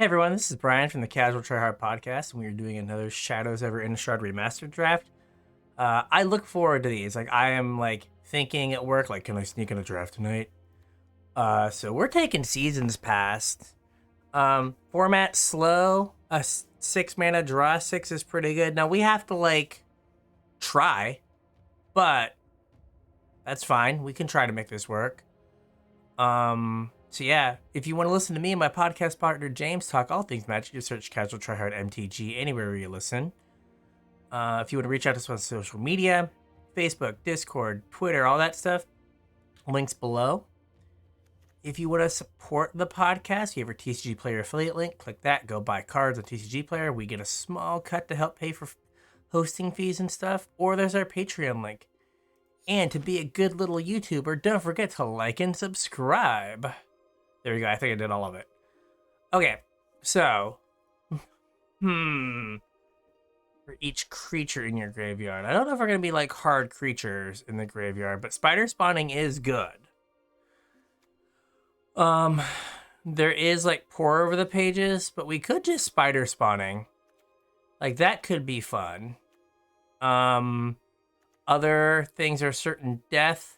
Hey everyone, this is Bryan from the Casual Try Hard podcast, and we are doing another Shadows Ever Innistrad Remastered draft. I look forward to these. I am thinking at work, can I sneak in a draft tonight? So we're taking seasons past. Format slow. A 6 mana draw 6 is pretty good. Now we have to try, but that's fine. We can try to make this work. So yeah, if you want to listen to me and my podcast partner James talk all things Magic, just search Casual Try Hard MTG anywhere where you listen. If you want to reach out to us on social media, Facebook, Discord, Twitter, all that stuff, links below. If you want to support the podcast, you have our TCG Player affiliate link. Click that. Go buy cards on TCG Player. We get a small cut to help pay for hosting fees and stuff. Or there's our Patreon link. And to be a good little YouTuber, don't forget to like and subscribe. There we go. I think I did all of it. Okay, so for each creature in your graveyard, I don't know if we're gonna be hard creatures in the graveyard, but spider spawning is good. There is pour over the pages, but we could just spider spawning. That could be fun. Other things are certain death,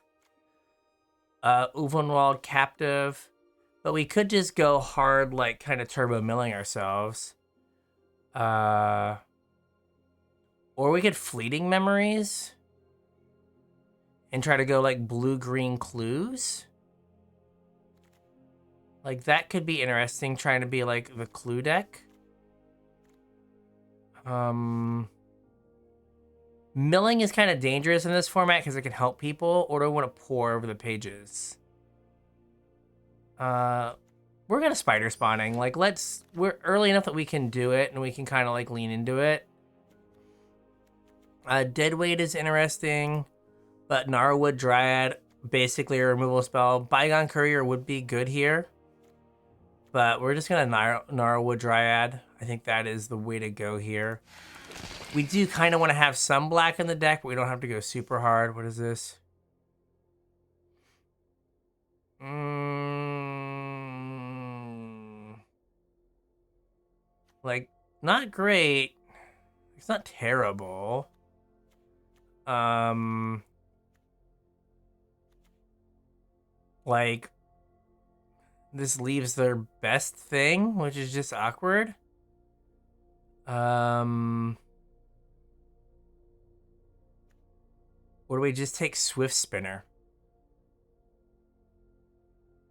Uvenwald captive, but we could just go hard, kind of turbo milling ourselves. Or we could fleeting memories and try to go blue-green clues. That could be interesting, trying to be the clue deck. Milling is kind of dangerous in this format because it can help people, or do I want to pour over the pages? We're gonna spider spawning. We're early enough that we can do it, and we can kind of lean into it. Deadweight is interesting, but Gnarlwood Dryad, basically a removal spell. Bygone Courier would be good here, but we're just gonna Gnarlwood Dryad. I think that is the way to go here. We do kind of want to have some black in the deck, but we don't have to go super hard. What is this? Not great. It's not terrible. This leaves their best thing, which is just awkward. Or do we just take Swift Spinner?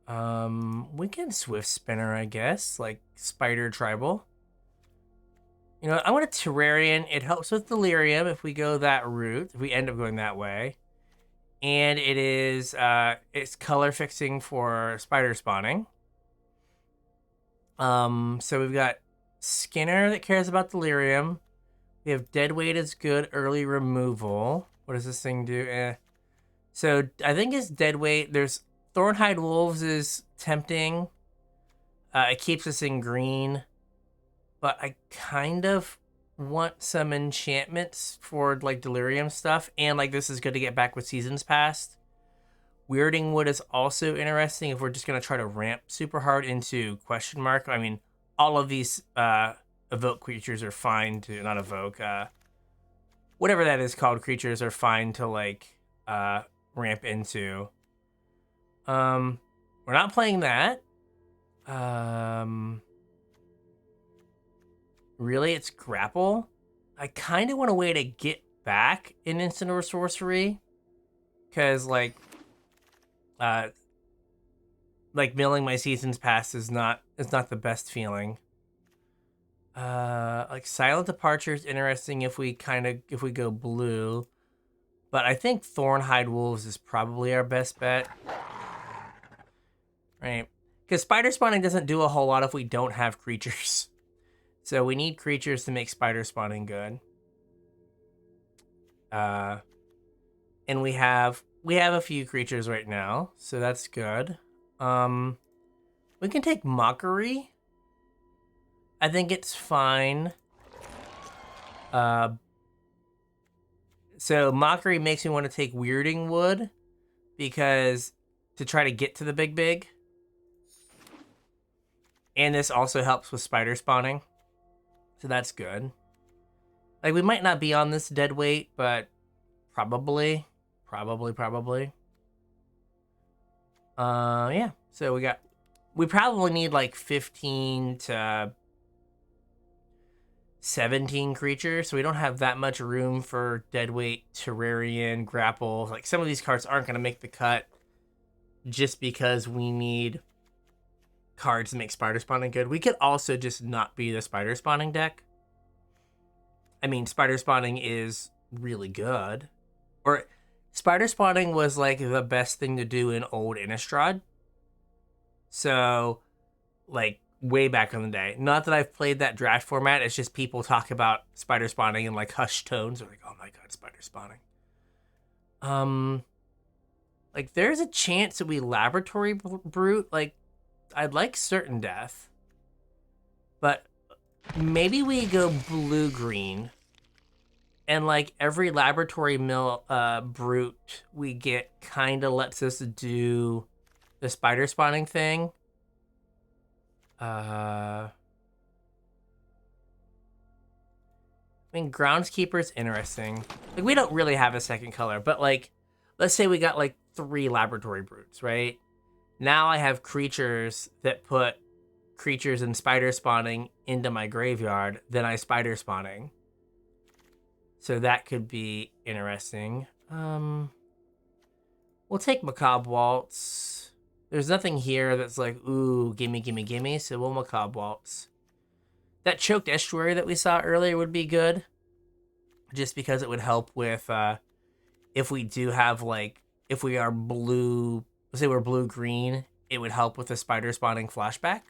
We can Swift Spinner, I guess, Spider Tribal. You know, I want a Terrarian. It helps with Delirium if we go that route, if we end up going that way. And it is, it's color fixing for spider spawning. So we've got Skinner that cares about Delirium. We have Deadweight is good early removal. What does this thing do? So I think it's Deadweight. There's Thornhide Wolves is tempting. It keeps us in green. But I kind of want some enchantments for Delirium stuff. And this is good to get back with Seasons Past. Weirding Wood is also interesting if we're just going to try to ramp super hard into question mark. I mean, all of these evoke creatures are fine to, not evoke, whatever that is called, creatures are fine to ramp into. We're not playing that. Really, it's grapple. I kind of want a way to get back in instant or sorcery, because milling my Seasons Past is not the best feeling. Silent Departure is interesting if we go blue, but I think Thornhide Wolves is probably our best bet, right? Because spider spawning doesn't do a whole lot if we don't have creatures. So we need creatures to make spider spawning good. And we have a few creatures right now, so that's good. We can take Mockery. I think it's fine. So Mockery makes me want to take Weirding Wood, because to try to get to the big. And this also helps with spider spawning. So that's good. Like, we might not be on this dead weight, but probably. Yeah. So we probably need like 15 to 17 creatures, so we don't have that much room for deadweight, Terrarian, Grapple. Like, some of these cards aren't going to make the cut just because we need cards to make spider spawning good. We could also just not be the spider spawning deck. I mean, spider spawning is really good. Or spider spawning was like the best thing to do in old Innistrad. So, like, way back in the day. Not that I've played that draft format. It's just people talk about spider spawning in like hushed tones. They're like, "Oh my god, spider spawning." Like, there's a chance that we laboratory brute. Like, I'd like certain death, but maybe we go blue green, and like every laboratory brute we get kind of lets us do the spider spawning thing. I mean, Groundskeeper's interesting. Like, we don't really have a second color, but like, let's say we got like 3 laboratory brutes, right? Now I have creatures that put creatures in spider spawning into my graveyard, then I spider spawning. So that could be interesting. We'll take Macabre Waltz. There's nothing here that's like, ooh, gimme, so we'll Macabre Waltz. That Choked Estuary that we saw earlier would be good, just because it would help with if we do have, like, if we are blue, let's say we're blue-green, it would help with the spider spawning flashback.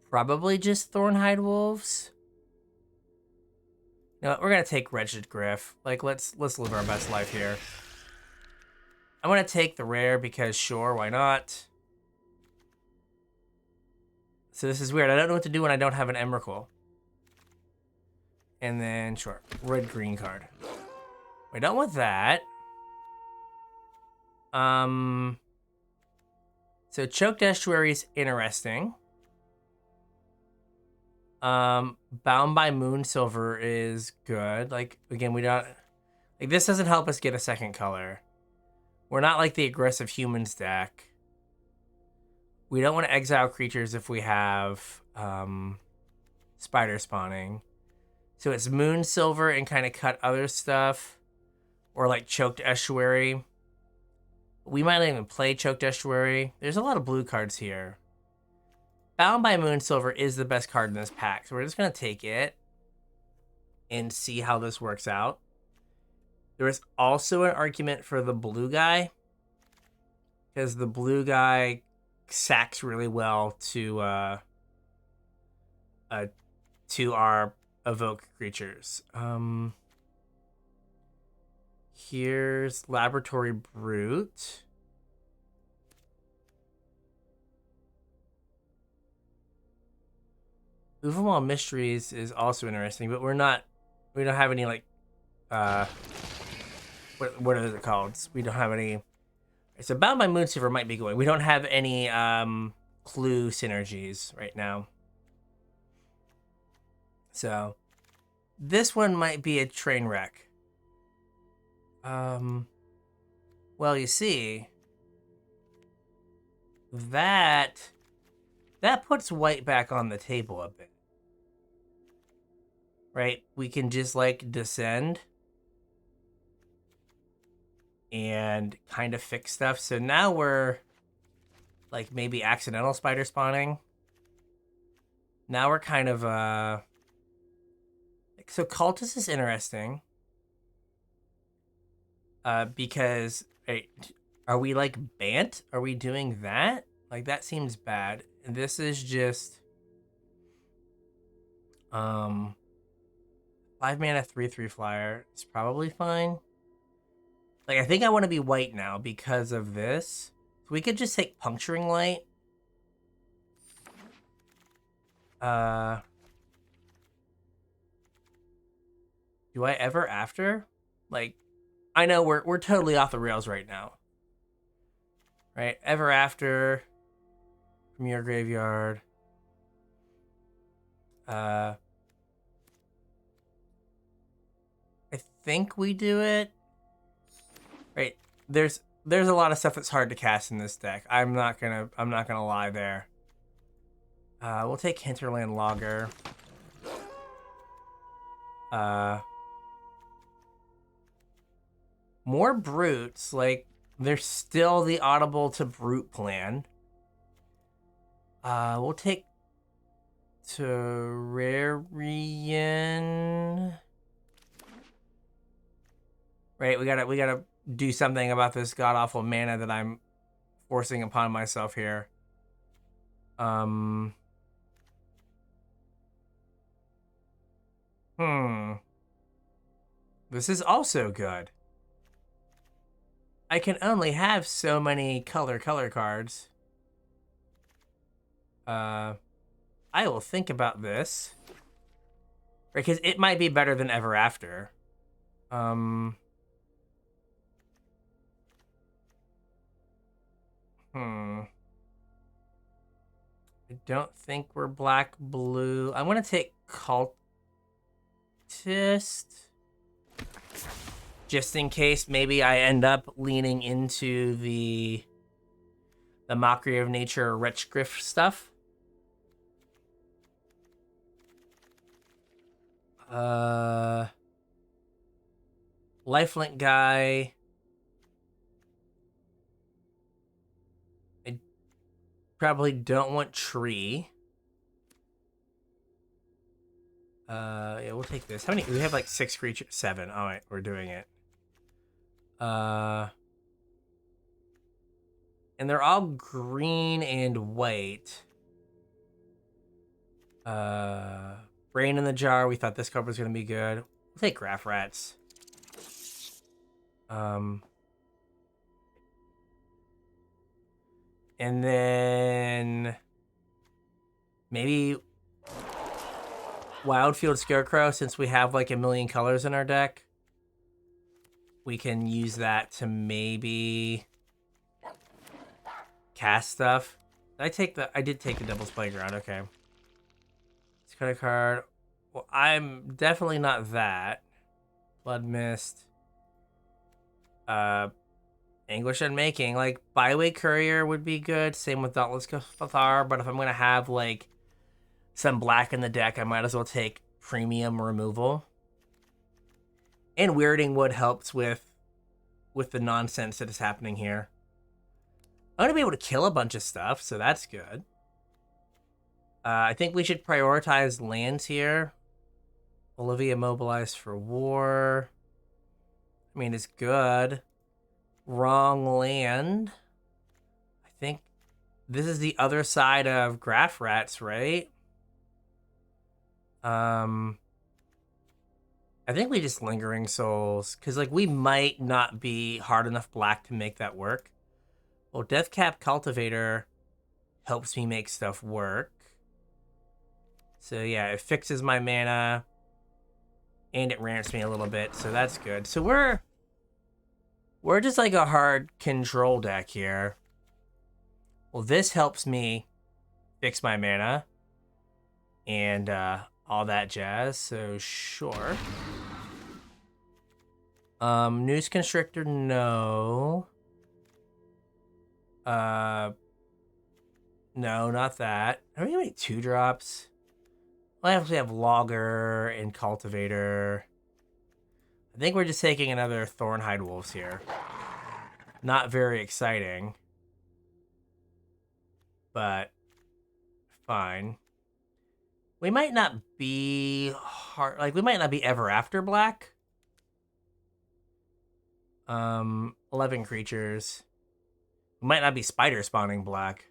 Probably just Thornhide Wolves. You know what, we're gonna take Wretched Griff. Like, let's live our best life here. I'm gonna take the rare because sure, why not? So this is weird. I don't know what to do when I don't have an Emrakul. And then, sure, red-green card. We don't want that. So Choked Estuary is interesting. Bound by Moonsilver is good. Like, again, we don't... Like, this doesn't help us get a second color. We're not like the aggressive humans deck. We don't want to exile creatures if we have spider spawning. So it's Moonsilver and kind of cut other stuff. Or like Choked Estuary. We might not even play Choked Estuary. There's a lot of blue cards here. Bound by Moonsilver is the best card in this pack. So we're just going to take it and see how this works out. There is also an argument for the blue guy, because the blue guy sacks really well to our evoke creatures. Here's Laboratory Brute. Uvamall Mysteries is also interesting, but we don't have any, like, what are it called? We don't have any. So Bound by Moonsilver might be going. We don't have any clue synergies right now. So this one might be a train wreck. Well, you see, that puts white back on the table a bit. Right? We can just, like, descend and kind of fix stuff. So now we're, like, maybe accidental spider spawning. Now we're kind of, so Cultist is interesting. Because, are we, like, Bant? Are we doing that? Like, that seems bad. This is just, 5 mana, 3/3 flyer. It's probably fine. Like, I think I want to be white now because of this. So we could just take Puncturing Light. Do I ever after? Like, I know we're totally off the rails right now. Right, Ever After from your graveyard. I think we do it. Right, there's a lot of stuff that's hard to cast in this deck. I'm not gonna lie there. We'll take Hinterland Logger. More brutes, like there's still the audible to brute plan. We'll take Terrarian. Right, we gotta do something about this god awful mana that I'm forcing upon myself here. This is also good. I can only have so many color cards. I will think about this. Because it might be better than Ever After. I don't think we're black blue. I'm gonna take Cultist. Just in case maybe I end up leaning into the Mockery of Nature Wretch Griff stuff. Lifelink guy. I probably don't want Tree. Yeah, we'll take this. How many? We have like 6 creatures. 7. All right, we're doing it. And they're all green and white. Brain in the Jar. We thought this card was gonna be good. We'll take Graph Rats. And then maybe Wildfield Scarecrow, since we have like a million colors in our deck. We can use that to maybe cast stuff. I did take the Devil's Playground, okay. Let's cut a card. Well, I'm definitely not that. Blood Mist. Anguish Unmaking. Like, Byway Courier would be good. Same with Dauntless Cathar. But if I'm going to have, like, some black in the deck, I might as well take Premium Removal. And Weirding Wood helps with the nonsense that is happening here. I'm going to be able to kill a bunch of stuff, so that's good. I think we should prioritize lands here. Olivia mobilized for war. I mean, it's good. Wrong land. I think this is the other side of Graph Rats, right? I think we just Lingering Souls, because like we might not be hard enough black to make that work. Well, Deathcap Cultivator helps me make stuff work. So yeah, it fixes my mana, and it ramps me a little bit, so that's good. So we're just like a hard control deck here. Well, this helps me fix my mana and all that jazz, so sure. Noose Constrictor, no. No, not that. Are we gonna make 2 drops? Well, I actually have Logger and Cultivator. I think we're just taking another Thornhide Wolves here. Not very exciting. But fine. We might not be hard, like we might not be Ever After black. 11 creatures. We might not be Spider Spawning black.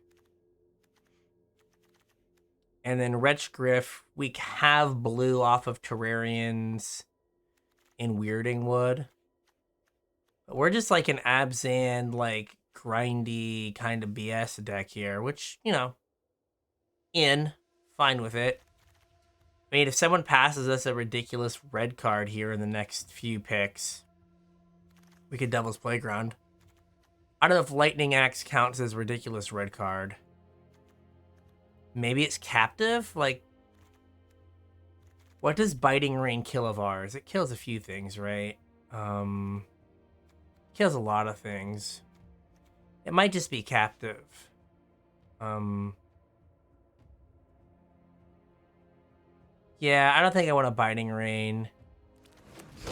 And then Wretch Griff, we have blue off of Terrarians in Weirding Wood. But we're just like an Abzan, like grindy kind of BS deck here, which, you know, fine with it. I mean, if someone passes us a ridiculous red card here in the next few picks, we could Devil's Playground. I don't know if Lightning Axe counts as ridiculous red card. Maybe it's captive? Like, what does Biting Rain kill of ours? It kills a few things, right? Kills a lot of things. It might just be captive. Yeah, I don't think I want a Biting Rain.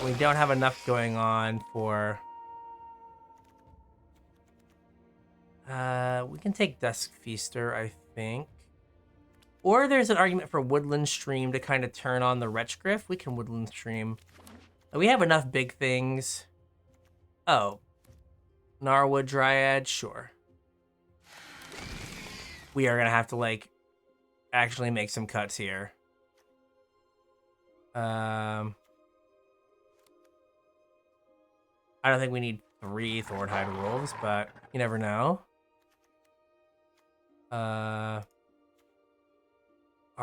We don't have enough going on for... we can take Dusk Feaster, I think. Or there's an argument for Woodland Stream to kind of turn on the Wretchgriff. We can Woodland Stream. We have enough big things. Oh. Gnarlwood Dryad, sure. We are going to have to, like, actually make some cuts here. I don't think we need 3 Thornhide Wolves, but you never know. Are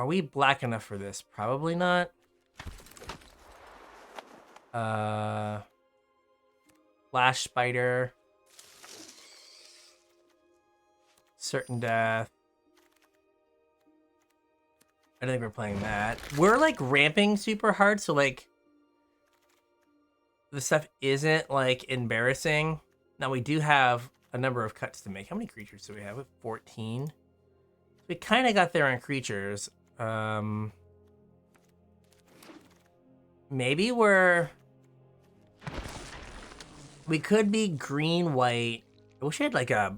we black enough for this? Probably not. Flash Spider. Certain Death. I don't think we're playing that. We're, like, ramping super hard, so, like, the stuff isn't, like, embarrassing. Now, we do have a number of cuts to make. How many creatures do we have? We have 14. We kind of got there on creatures. Maybe we could be green-white. I wish I had, like, a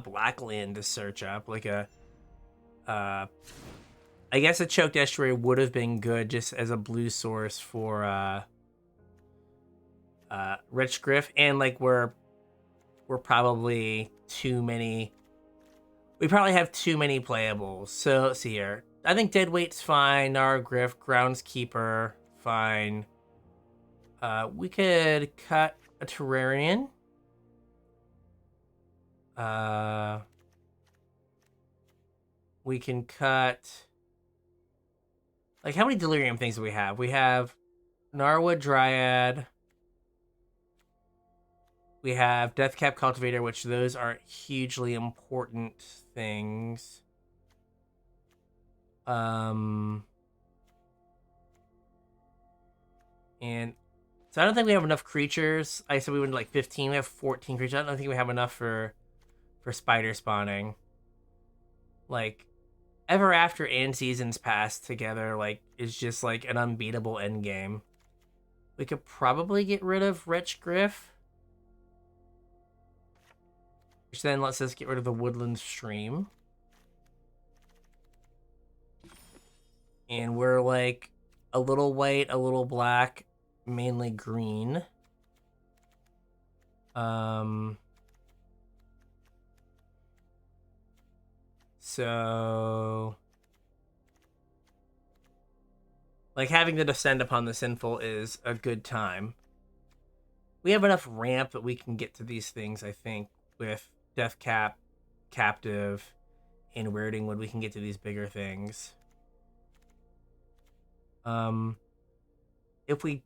black land to search up. Like a... I guess a Choked Estuary would have been good just as a blue source for Wretchgriff, and like we're probably too many. We probably have too many playables. So let's see here. I think Deadweight's fine. Nargriff, Groundskeeper, fine. We could cut a Terrarian. We can cut... Like, how many Delirium things do we have? We have Gnarlwood Dryad. We have Deathcap Cultivator, which those are hugely important things. And so I don't think we have enough creatures. I said we went like 15. We have 14 creatures. I don't think we have enough for spider spawning. Like, Ever After and Seasons Past together, like, is just like an unbeatable endgame. We could probably get rid of Wretchgriff, which then lets us get rid of the Woodland Stream. And we're like a little white, a little black, mainly green. So, like, having to descend upon the sinful is a good time. We have enough ramp that we can get to these things, I think, with Deathcap, Captive, and Weirding Wood. We can get to these bigger things. If we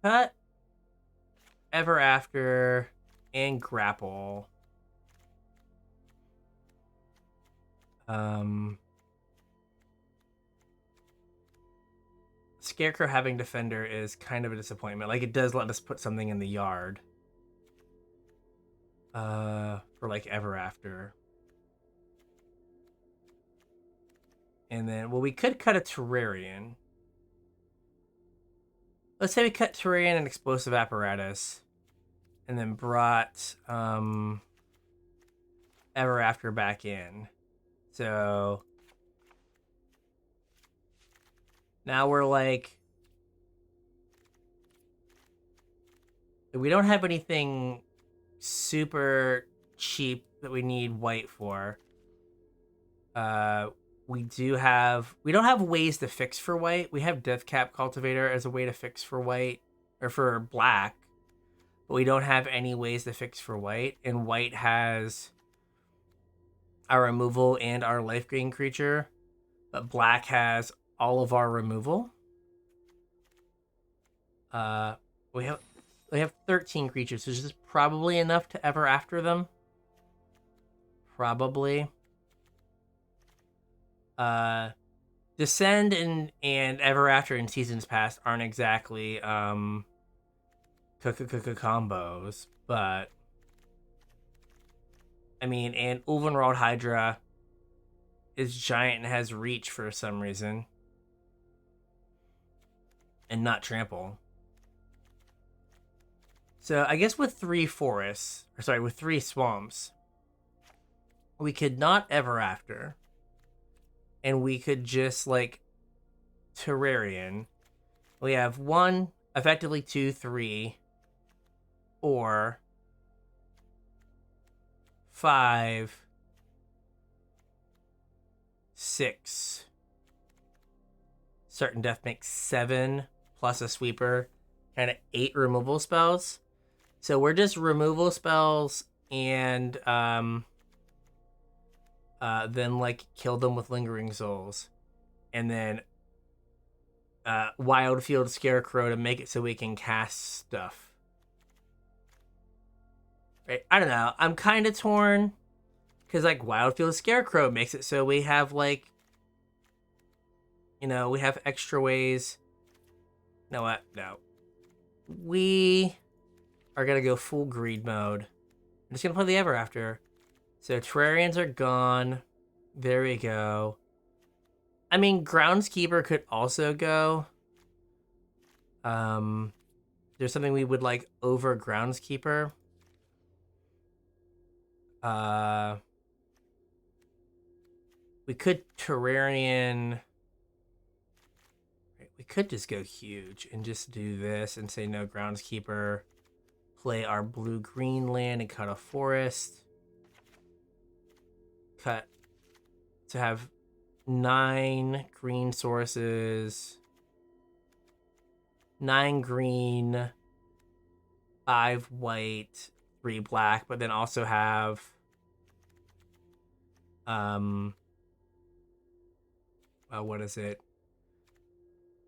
cut Ever After and Grapple... Scarecrow having Defender is kind of a disappointment. Like, it does let us put something in the yard. For, like, Ever After. And then, well, we could cut a Terrarian. Let's say we cut Terrarian and Explosive Apparatus. And then brought, Ever After back in. So now we're like, we don't have anything super cheap that we need white for. We don't have ways to fix for white. We have Deathcap Cultivator as a way to fix for white, or for black, but we don't have any ways to fix for white. And white has our removal and our life gain creature, but black has all of our removal. We have we have 13 creatures, so this is probably enough to ever after them. Probably. Descend and Ever After in Seasons Past aren't exactly combos, but I mean, and Ulvenwald Hydra is giant and has reach for some reason, and not trample. So I guess with 3 forests, or sorry, with 3 swamps, we could not Ever After, and we could just like Terrarian. We have 1, effectively 2, 3, 4, 5, 6. Certain Death makes 7 plus a sweeper, kind of 8 removal spells. So we're just removal spells and then like kill them with Lingering Souls, and then Wildfield Scarecrow to make it so we can cast stuff. Right? I don't know. I'm kind of torn because like Wildfield Scarecrow makes it so we have like, you know, we have extra ways. You know what? No. We are going to go full greed mode. I'm just going to play the Ever After. So Terrarians are gone. There we go. I mean, Groundskeeper could also go. There's something we would like over Groundskeeper. We could Terrarian. We could just go huge and just do this and say no Groundskeeper. Play our blue-green land and cut a forest. Cut to have 9 green sources. 9 green, 5 white, 3 black, but then also have what is it?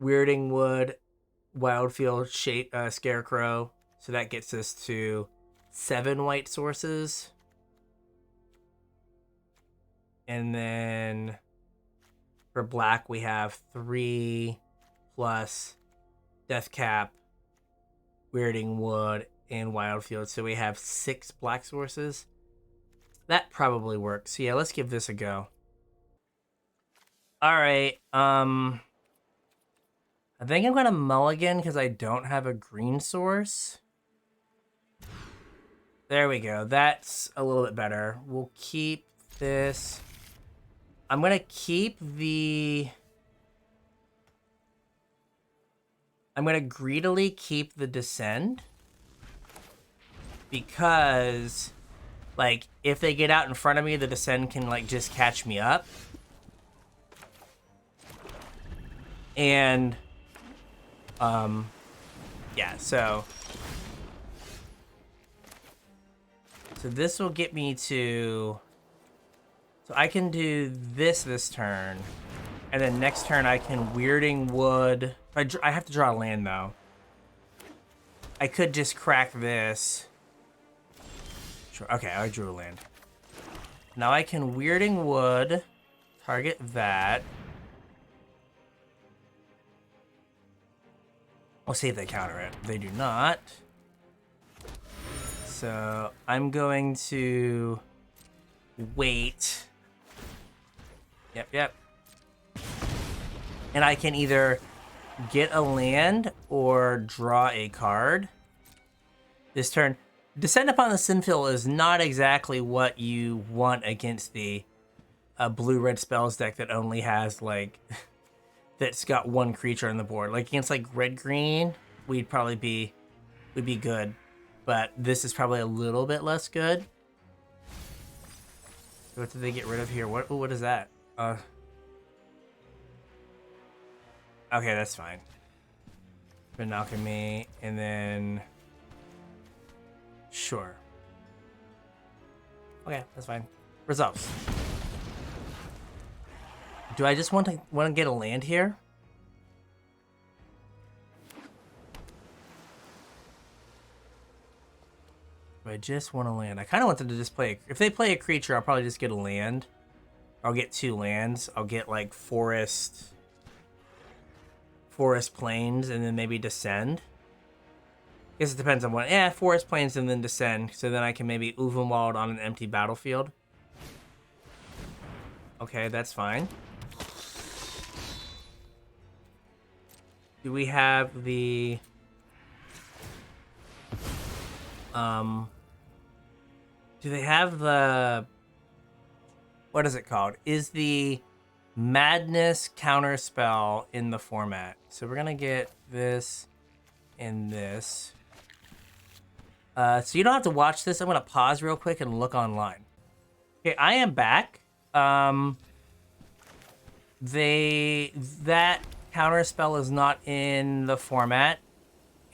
Weirding Wood, Wildfield Scarecrow. So that gets us to 7 white sources. And then for black, we have 3 plus Deathcap, Weirding Wood, and Wildfield. So we have 6 black sources. That probably works. So yeah, let's give this a go. All right. I think I'm gonna mulligan because I don't have a green source. There we go. That's a little bit better. We'll keep this. I'm gonna keep the. I'm gonna greedily keep the Descend because, like, if they get out in front of me, the Descend can like just catch me up. And yeah, so this will get me to, so I can do this turn, and then next turn I can Weirding Wood. I have to draw a land though. I could just crack this. Sure. Okay, I drew a land. Now I can Weirding Wood, target that. We'll see if they counter it. They do not. So I'm going to wait. Yep. And I can either get a land or draw a card this turn. Descend upon the Sinfil is not exactly what you want against the blue-red spells deck that only has like that's got 1 creature on the board. Like against like red-green, we'd be good. But this is probably a little bit less good. What did they get rid of here? What is that? Okay, that's fine. Been Alchemy, and then sure. Okay, that's fine. Results. Do I just want to get a land here? I just want to land? I kind of want them to just play... If they play a creature, I'll probably just get a land. I'll get 2 lands. I'll get, like, forest plains, and then maybe descend. I guess it depends on what... Yeah, forest plains and then descend. So then I can maybe Ulvenwald on an empty battlefield. Okay, that's fine. Do we have the... Do they have the... What is it called? Is the Madness counterspell in the format? So we're gonna get this and this. So you don't have to watch this. I'm gonna pause real quick and look online. Okay, I am back. That counterspell is not in the format,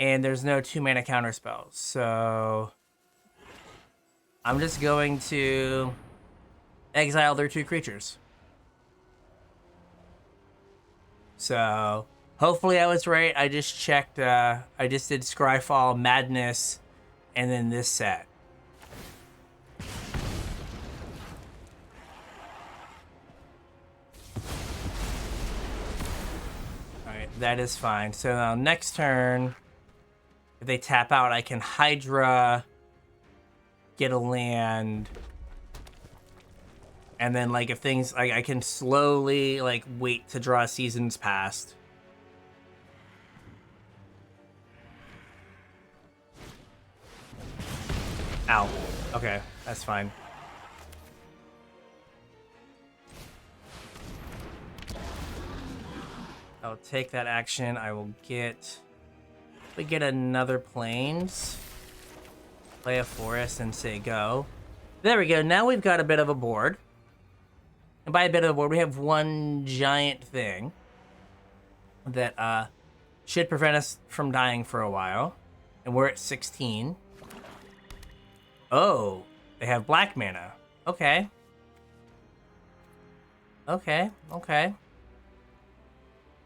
and there's no 2-mana counterspells. So I'm just going to exile their 2 creatures. So hopefully I was right. I just checked. I just did Scryfall, Madness, and then this set. Alright, that is fine. So now next turn, if they tap out, I can Hydra, get a land, and then, like, if things... I can slowly, like, wait to draw Seasons Past. Ow. Okay, that's fine. I'll take that action. I will get... We get another Plains. Play a forest and say go. There we go. Now we've got a bit of a board. And by a bit of a board, we have one giant thing that should prevent us from dying for a while. And we're at 16. Oh, they have black mana. Okay. Okay, okay.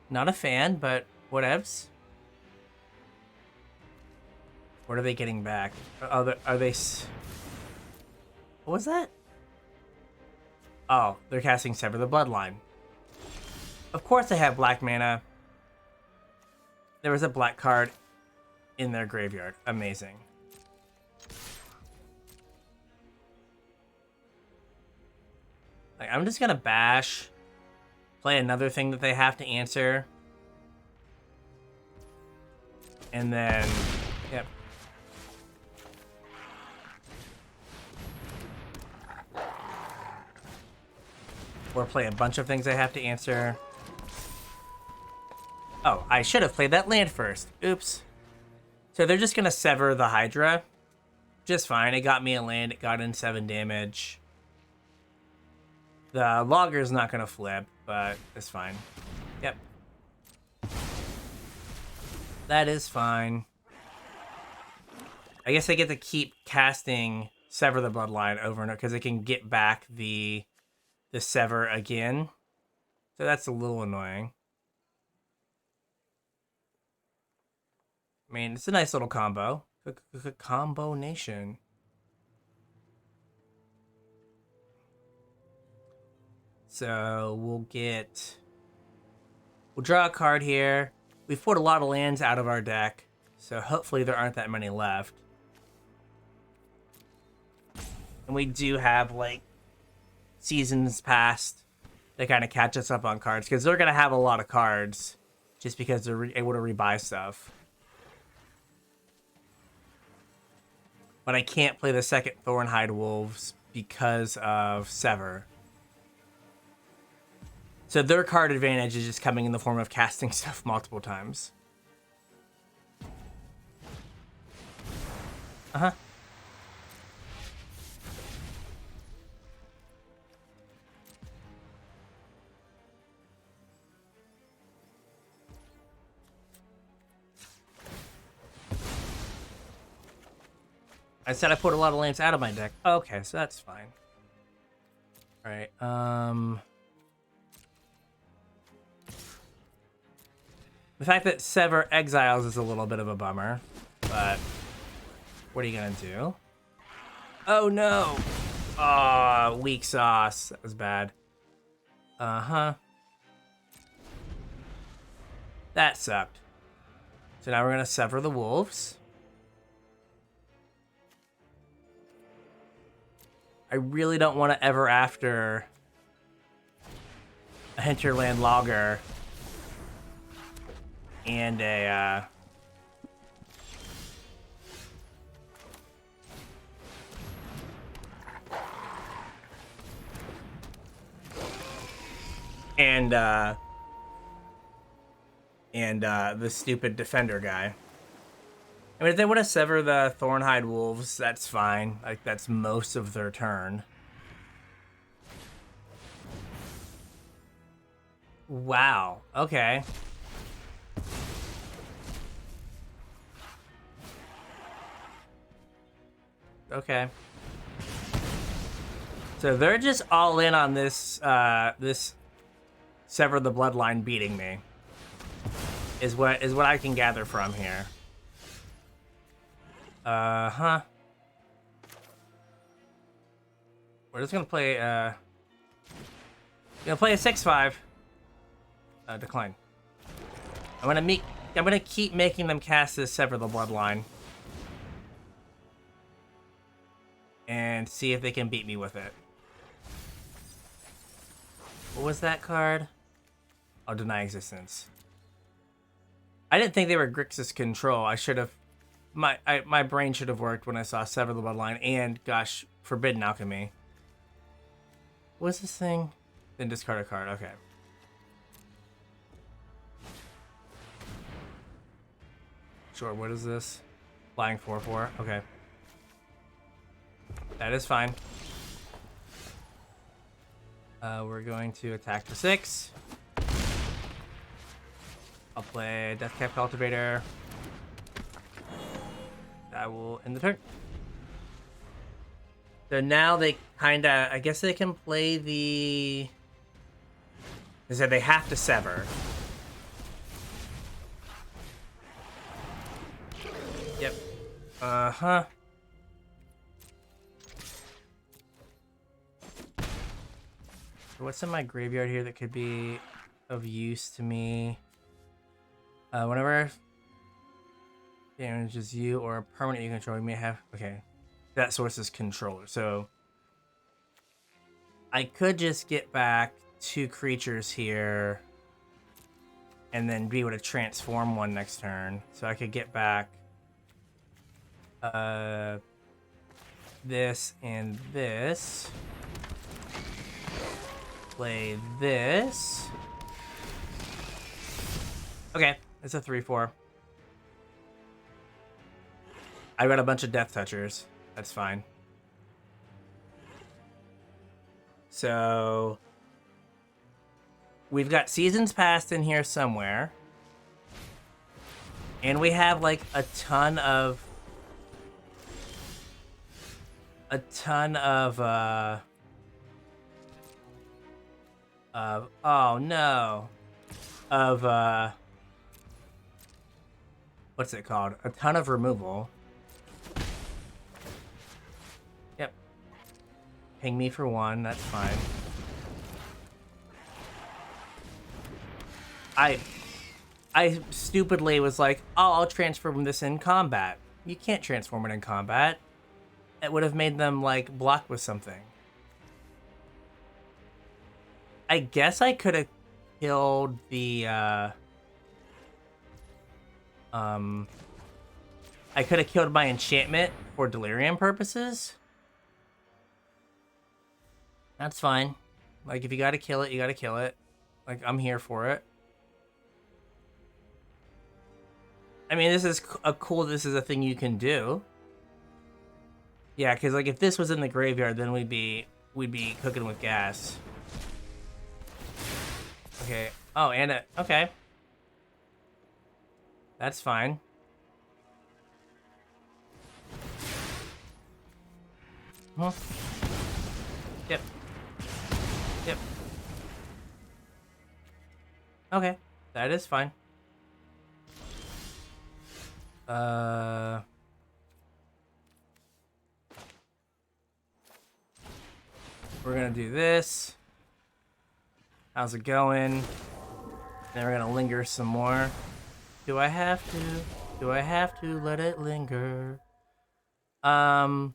Not a fan, but whatevs. What are they getting back? Are they... What was that? Oh, they're casting Sever the Bloodline. Of course they have black mana. There was a black card in their graveyard. Amazing. Like, I'm just gonna bash. Play another thing that they have to answer. And then... Yep. Or play a bunch of things I have to answer. Oh, I should have played that land first. Oops. So they're just gonna sever the Hydra. Just fine. It got me a land. It got in 7 damage. The Logger's not gonna flip, but it's fine. Yep. That is fine. I guess they get to keep casting Sever the Bloodline over and over because they can get back the Sever again. So that's a little annoying. I mean, it's a nice little combo. Combo nation. So we'll draw a card here. We've put a lot of lands out of our deck, so hopefully there aren't that many left. And we do have, like, Seasons Past that kind of catch us up on cards, because they're going to have a lot of cards just because they're able to rebuy stuff. But I can't play the second Thornhide Wolves because of Sever. So their card advantage is just coming in the form of casting stuff multiple times. Uh-huh. I said I put a lot of lands out of my deck. Okay, so that's fine. All right, the fact that Sever exiles is a little bit of a bummer, but what are you gonna do? Oh no! Oh, weak sauce. That was bad. Uh-huh. That sucked. So now we're gonna sever the wolves. I really don't want to ever after a hinterland logger and a the stupid defender guy. I mean, if they want to sever the Thornhide wolves, that's fine. Like, that's most of their turn. Wow. Okay. Okay. So they're just all in on this, this sever the bloodline beating me. Is what I can gather from here. Huh. We're just gonna play, gonna play a 6/5. Decline. I'm gonna keep making them cast this sever the bloodline. And see if they can beat me with it. What was that card? Oh, deny existence. I didn't think they were Grixis control. I should have... My brain should have worked when I saw Sever the Bloodline and, gosh, Forbidden Alchemy. What's this thing? Then discard a card. Okay. Sure, what is this? Flying 4/4. Okay. That is fine. We're going to attack for 6. I'll play Deathcap Cultivator. That will end the turn. So now they kinda, I guess they can play the... They said they have to sever. Yep. Uh-huh. What's in my graveyard here that could be of use to me? Whenever damages you or a permanent you control, you may have... Okay. That source is controller. So I could just get back 2 creatures here and then be able to transform one next turn. So I could get back this and this. Play this. Okay, it's a 3/4. I got a bunch of Death Touchers. That's fine. So we've got Seasons Past in here somewhere. And we have like a ton of oh no. What's it called? A ton of removal. Yep. Ping me for 1, that's fine. I stupidly was like, oh, I'll transform this in combat. You can't transform it in combat. It would have made them, like, block with something. I guess I could have killed the, I could have killed my enchantment for delirium purposes. That's fine. Like, if you gotta kill it, you gotta kill it. Like, I'm here for it. I mean, this is this is a thing you can do. Yeah, because, like, if this was in the graveyard, then we'd be cooking with gas. Okay. Oh, and okay. That's fine. Huh? Yep. Yep. Okay. That is fine. We're gonna do this. How's it going? Then we're gonna linger some more. Do I have to? Do I have to let it linger? I'm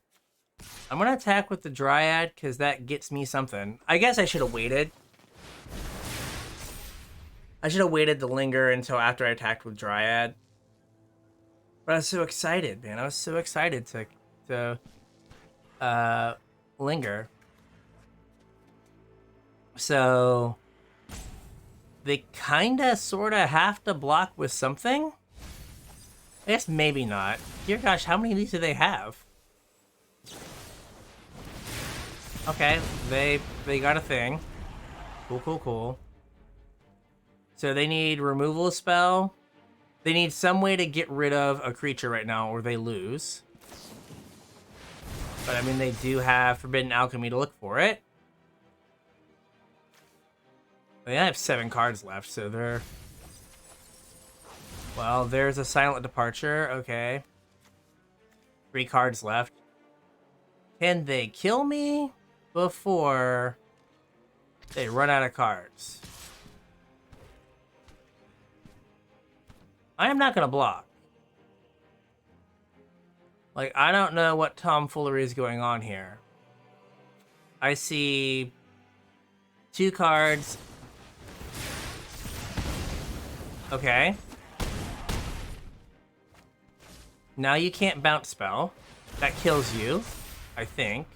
gonna attack with the Dryad because that gets me something. I guess I should have waited. I should have waited to linger until after I attacked with Dryad. But I was so excited, man. I was so excited to linger. So they kinda sorta have to block with something. I guess maybe not. Dear gosh, how many of these do they have? Okay, they got a thing. Cool, cool, cool. So they need removal spell. They need some way to get rid of a creature right now or they lose. But I mean, they do have Forbidden Alchemy to look for it. They have 7 cards left, so they're... Well, there's a Silent Departure, okay. 3 cards left. Can they kill me before they run out of cards? I am not gonna block. Like, I don't know what tomfoolery is going on here. I see 2 cards. Okay. Now you can't bounce spell. That kills you, I think.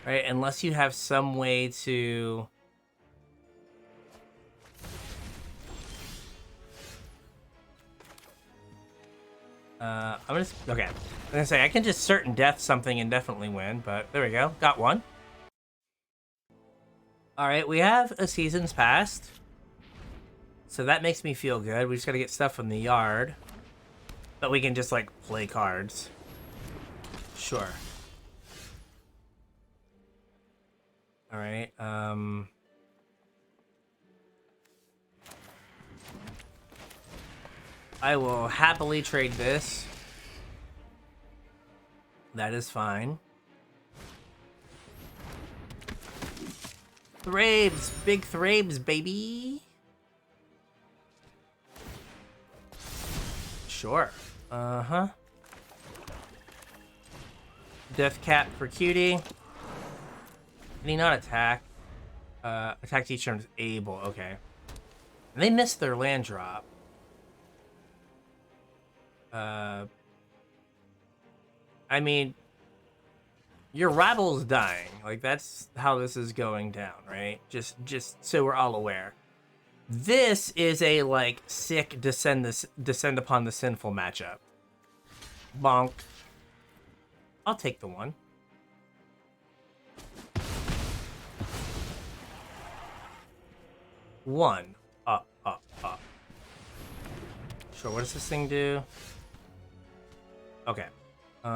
Right, unless you have some way to... okay. I'm gonna say I can just certain death something and definitely win, but there we go. Got one. Alright, we have a Season's Past. So that makes me feel good. We just gotta get stuff from the yard. But we can just, like, play cards. Sure. Alright, I will happily trade this. That is fine. Thrabes! Big Thrabes, baby! Sure. Uh-huh. Death Cap for Cutie. Can he not attack? Attack each turn is able. Okay. And they missed their land drop. I mean, your Rabble's dying. Like, that's how this is going down, right? Just so we're all aware. This is a, like, sick descend upon the sinful matchup. Bonk. I'll take the one. One. Up. Sure, what does this thing do? Okay. If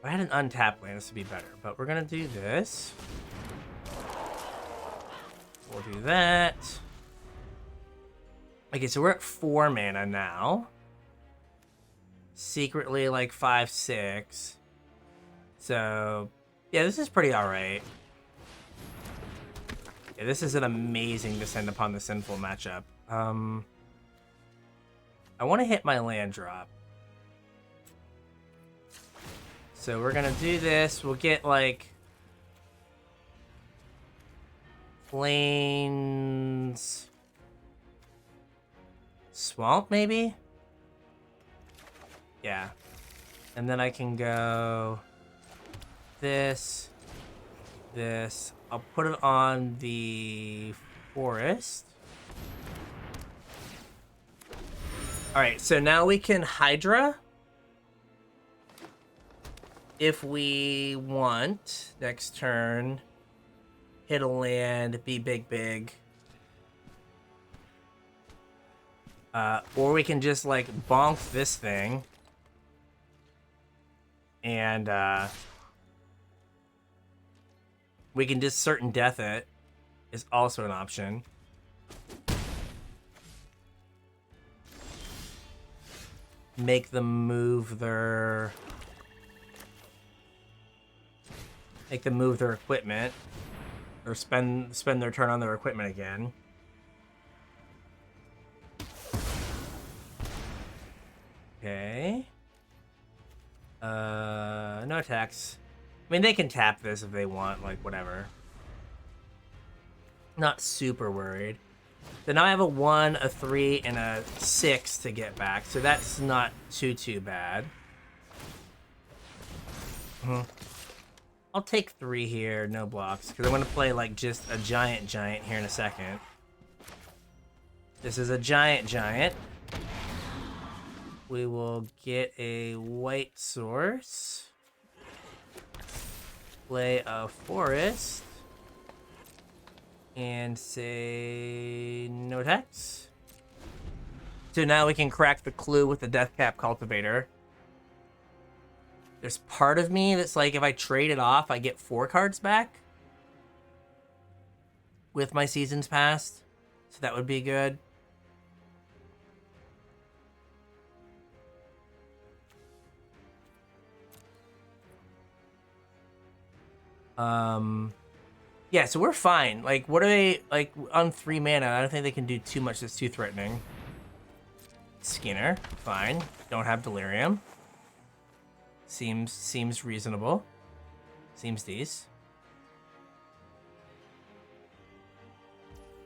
I had an untapped land, this would be better. But we're gonna do this. We'll do that. Okay, so we're at 4 mana now. Secretly, like, 5, 6. So, yeah, this is pretty alright. Yeah, this is an amazing Descend Upon the Sinful matchup. I want to hit my land drop. So we're gonna do this. We'll get, like, Plains Swamp, maybe? Yeah. And then I can go this. I'll put it on the forest. Alright, so now we can Hydra. If we want, next turn, hit a land, be big. Or we can just, like, bonk this thing. And, we can just certain death it. Is also an option. Make them move their... Make them move their equipment. Or spend their turn on their equipment again. Okay. No attacks. I mean, they can tap this if they want, like, whatever. Not super worried. So now I have a 1, a 3, and a 6 to get back. So that's not too bad. I'll take 3 here, no blocks. Because I'm going to play, like, just a giant here in a second. This is a giant. We will get a white source. Play a forest. And say no attacks. So now we can crack the clue with the Deathcap Cultivator. There's part of me that's like, if I trade it off, I get 4 cards back with my Seasons Past. So that would be good. Yeah, so we're fine. Like, what are they, like, on 3 mana? I don't think they can do too much that's too threatening. Skinner, fine. Don't have Delirium. Seems reasonable. Seems these.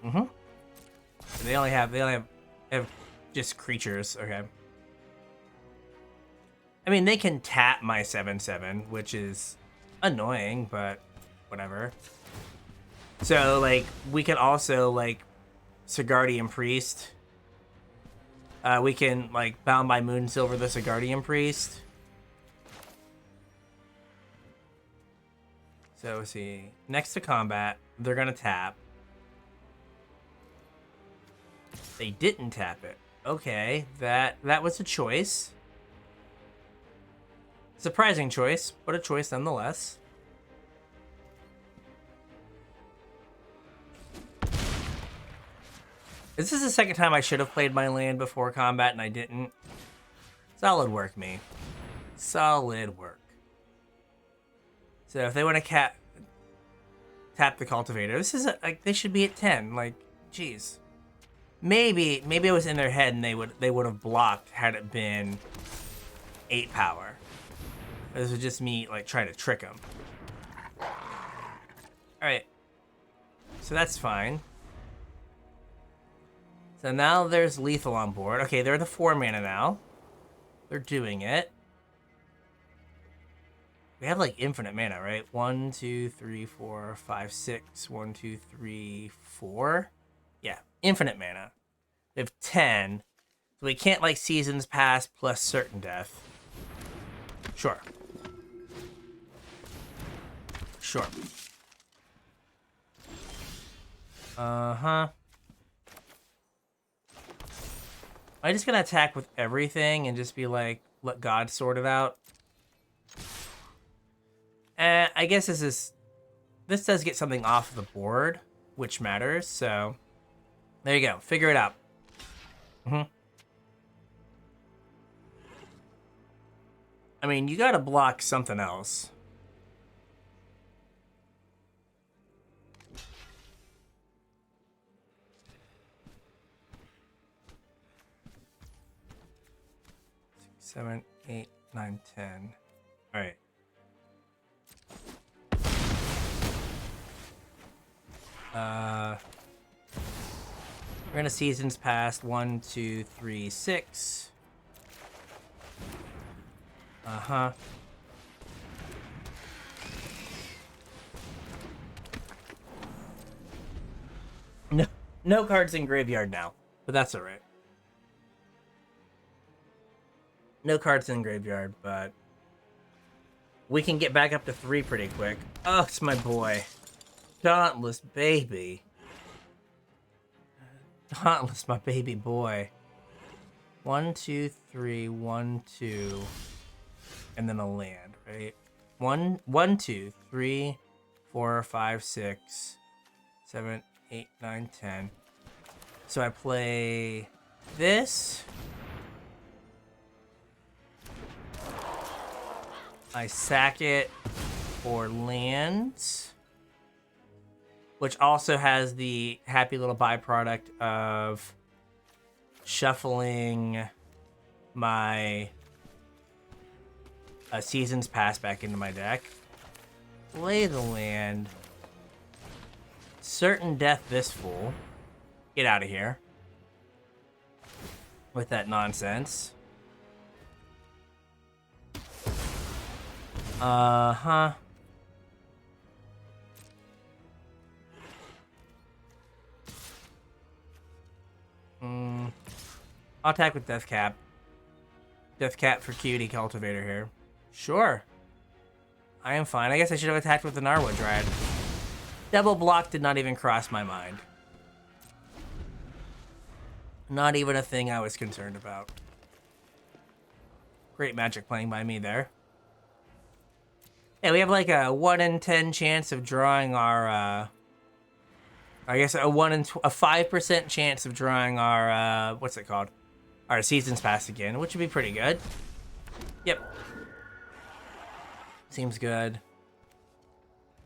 So they only have just creatures, okay. I mean, they can tap my 7/7, which is annoying, but whatever. So, like, we can also, like, Sigardian Priest. We can, like, Bound by Moonsilver the Sigardian Priest. So, let's see. Next to combat, they're gonna tap. They didn't tap it. Okay, that was a choice. Surprising choice, but a choice nonetheless. This is the second time I should have played my land before combat and I didn't. Solid work, me. Solid work. So if they want to tap the Cultivator, this is like, they should be at 10. Like, jeez. Maybe it was in their head and they would have blocked had it been 8 power. This was just me, like, trying to trick them. All right. So that's fine. So now there's lethal on board. Okay, they're the 4 mana now. They're doing it. We have, like, infinite mana, right? 1, 2, 3, 4, 5, 6. 1, 2, 3, 4. Yeah, infinite mana. We have 10. So we can't, like, Seasons Pass plus Certain Death. Sure. Sure. I'm just gonna attack with everything and just be like, let God sort it out. I guess this does get something off the board, which matters, so there you go. Figure it out. I mean, you gotta block something else. Seven, 8, 9, 10. All right. We're gonna Seasons Past 1, 2, 3, 6. No cards in graveyard now, but that's all right. No cards in graveyard, but we can get back up to 3 pretty quick. Oh, it's my boy. Dauntless baby. Dauntless, my baby boy. 1, 2, 3, 1, 2. And then a land, right? 1, 2, 3, 4, 5, 6, 7, 8, 9, 10. So I play this. I sack it. for lands, which also has the happy little byproduct of shuffling my Seasons Pass back into my deck. Play the land. Certain death this fool. Get out of here with that nonsense. Uh-huh. I'll attack with Death Cap. Death Cap for Cutie Cultivator here. Sure. I am fine. I guess I should have attacked with the Narwood Dryad. Double block did not even cross my mind. Not even a thing I was concerned about. Great Magic playing by me there. Yeah, we have like a 1 in 10 chance of drawing our, I guess a 5% chance of drawing our, what's it called? Our Seasons Pass again, which would be pretty good. Yep. Seems good.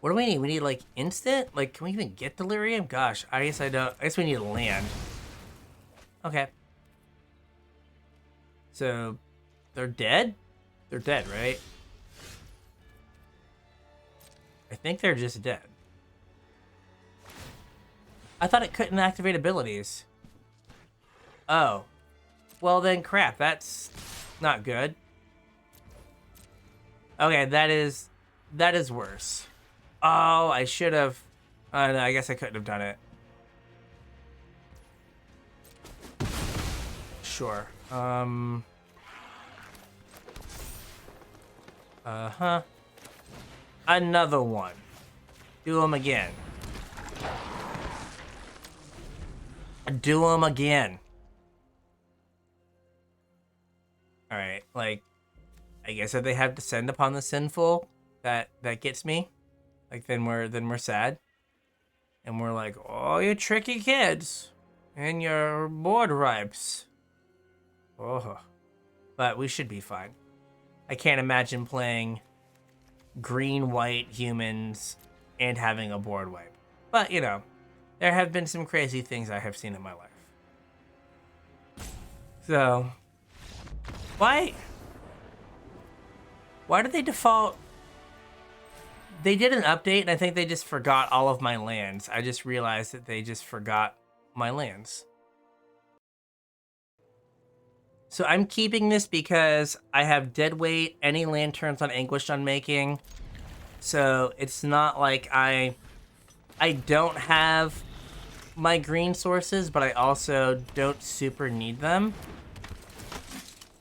What do we need? We need like instant? Like, can we even get Delirium? Gosh, I guess I don't. I guess we need a land. Okay. So, they're dead? They're dead, right? I think they're just dead. I thought it couldn't activate abilities. Oh. Well then, crap. That's not good. Okay, that is worse. Oh, I should have. No, I guess I couldn't have done it. Sure. Uh-huh. Another one. Do them again. Do them again. Alright, like, I guess if they have Descend Upon the Sinful, that gets me. Like, then we're sad. And we're like, oh, you tricky kids. And your board ripes. Oh. But we should be fine. I can't imagine playing green-white humans and having a board wipe. But, you know, there have been some crazy things I have seen in my life. So, why did they default? They did an update, and I think they just forgot all of my lands. I just realized that they just forgot my lands. So I'm keeping this because I have Deadweight, any Lanterns on Anguished Unmaking. So it's not like I don't have my green sources, but I also don't super need them.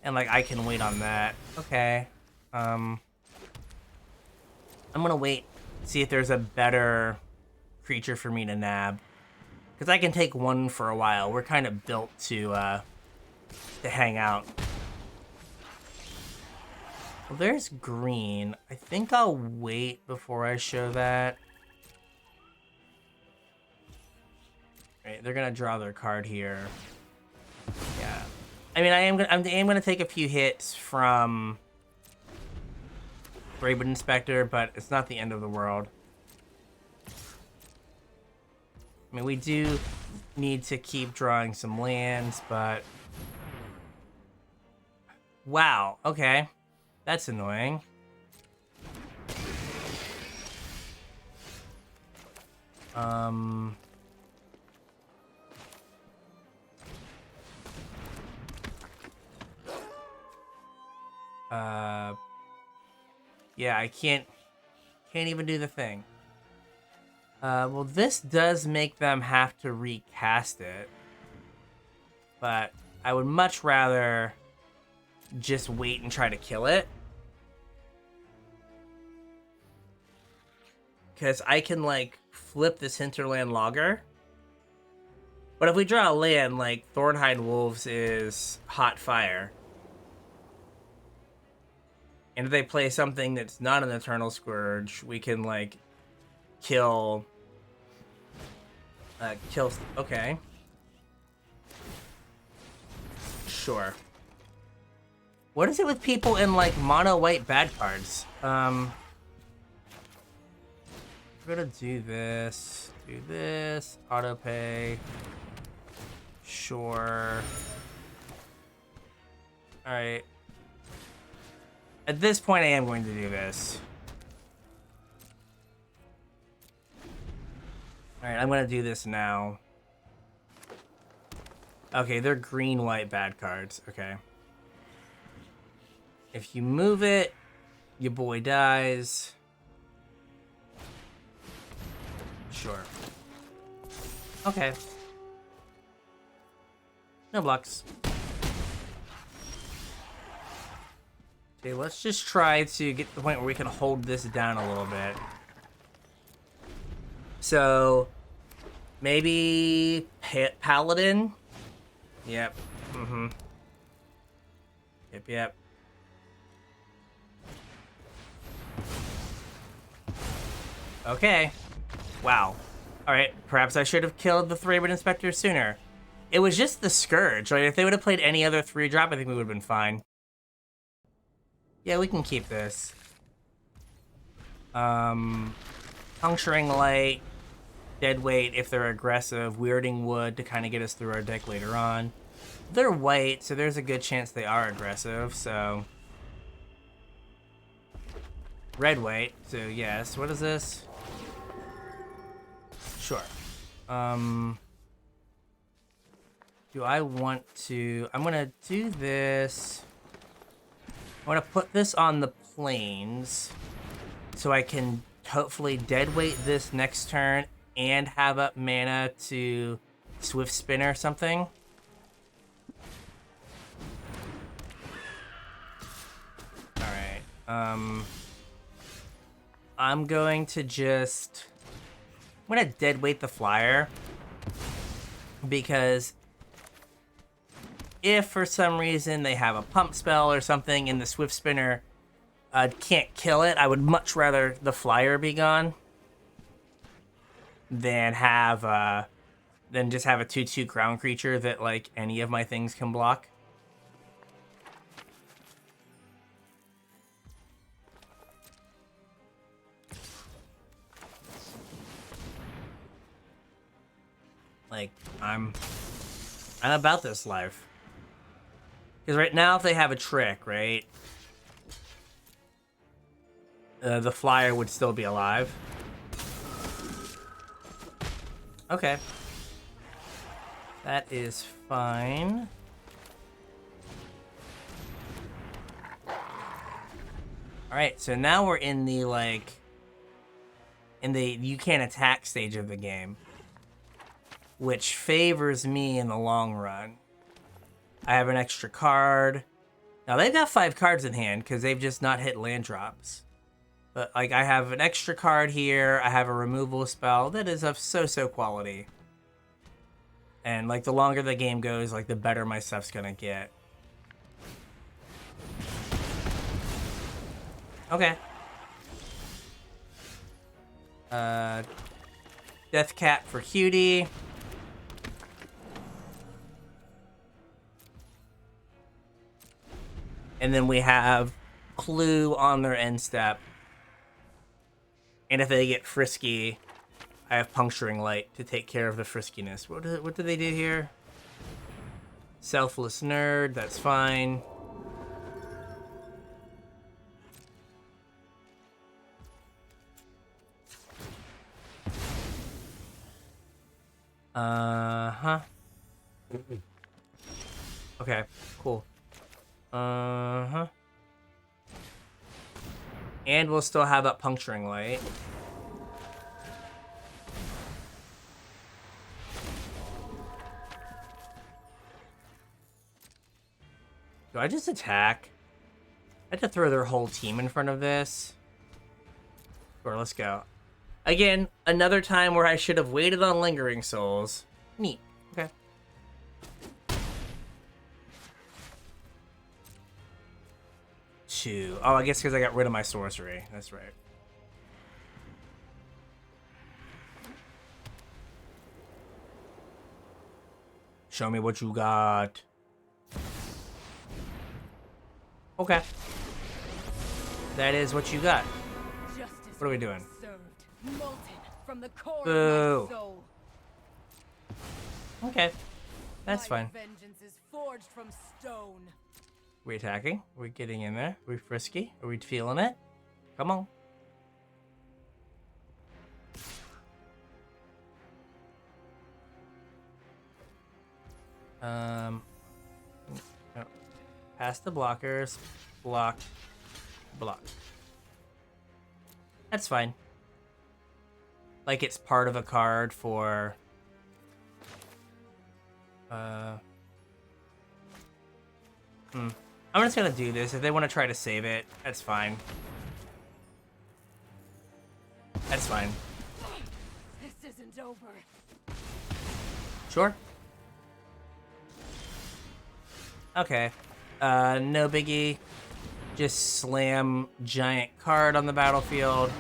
And like I can wait on that. Okay. I'm gonna wait, see if there's a better creature for me to nab. Because I can take one for a while. We're kind of built to hang out. Well, there's green. I think I'll wait before I show that. Right, they're gonna draw their card here. Yeah. I mean, I am gonna take a few hits from Braidwood Inspector, but it's not the end of the world. I mean, we do need to keep drawing some lands, but... Wow, okay. That's annoying. Yeah, I can't even do the thing. Well, this does make them have to recast it. But I would much rather just wait and try to kill it. Because I can, like, flip this Hinterland Logger. But if we draw a land, like, Thornhide Wolves is Hot Fire. And if they play something that's not an Eternal Scourge, we can, like, kill... Okay. Sure. What is it with people in, like, mono-white bad cards? We're gonna do this, auto pay. Sure. Alright. At this point, I am going to do this. Alright, I'm gonna do this now. Okay, they're green-white bad cards. Okay. If you move it, your boy dies. Sure. Okay. No blocks. Okay, let's just try to get to the point where we can hold this down a little bit. So, maybe Paladin? Yep. Mm-hmm. Yep. Okay. Wow. Alright, perhaps I should have killed the 3-Red Inspector sooner. It was just the Scourge, right? If they would have played any other 3-drop, I think we would have been fine. Yeah, we can keep this. Puncturing Light, Deadweight if they're aggressive, Weirding Wood to kind of get us through our deck later on. They're white, so there's a good chance they are aggressive, so... Red white, so yes. What is this? Sure. Do I want to... I'm gonna do this... I'm gonna put this on the plains so I can hopefully deadweight this next turn and have up mana to Swift Spin or something. Alright, I'm going to just... I'm gonna deadweight the flyer because if for some reason they have a pump spell or something and the Swift Spinner can't kill it, I would much rather the flyer be gone than have than just have a 2/2 ground creature that like any of my things can block. Like I'm about this life. Because right now, if they have a trick, right, the flyer would still be alive. Okay. That is fine. Alright, so now we're in the, like, you can't attack stage of the game, which favors me in the long run. I have an extra card. Now, they've got 5 cards in hand because they've just not hit land drops. But, like, I have an extra card here. I have a removal spell that is of so-so quality. And, like, the longer the game goes, like, the better my stuff's gonna get. Okay. Death Cap for Cutie. And then we have Clue on their end step. And if they get frisky, I have Puncturing Light to take care of the friskiness. What do they do here? Selfless Nerd, that's fine. Uh-huh. Okay, cool. Uh-huh. And we'll still have that Puncturing Light. Do I just attack? I have to throw their whole team in front of this. Sure, let's go. Again, another time where I should have waited on Lingering Souls. Neat. Okay. Oh, I guess because I got rid of my sorcery. That's right. Show me what you got. Okay. That is what you got. What are we doing? Molten from the core Boo. of my soul. Okay. That's My fine. vengeance is forged from stone. We attacking? Are we getting in there? Are we frisky? Are we feeling it? Come on. No. Past the blockers. Block. Block. That's fine. Like it's part of a card for... I'm just gonna do this. If they want to try to save it, that's fine. That's fine. This isn't over. Sure. Okay. No biggie. Just slam giant card on the battlefield.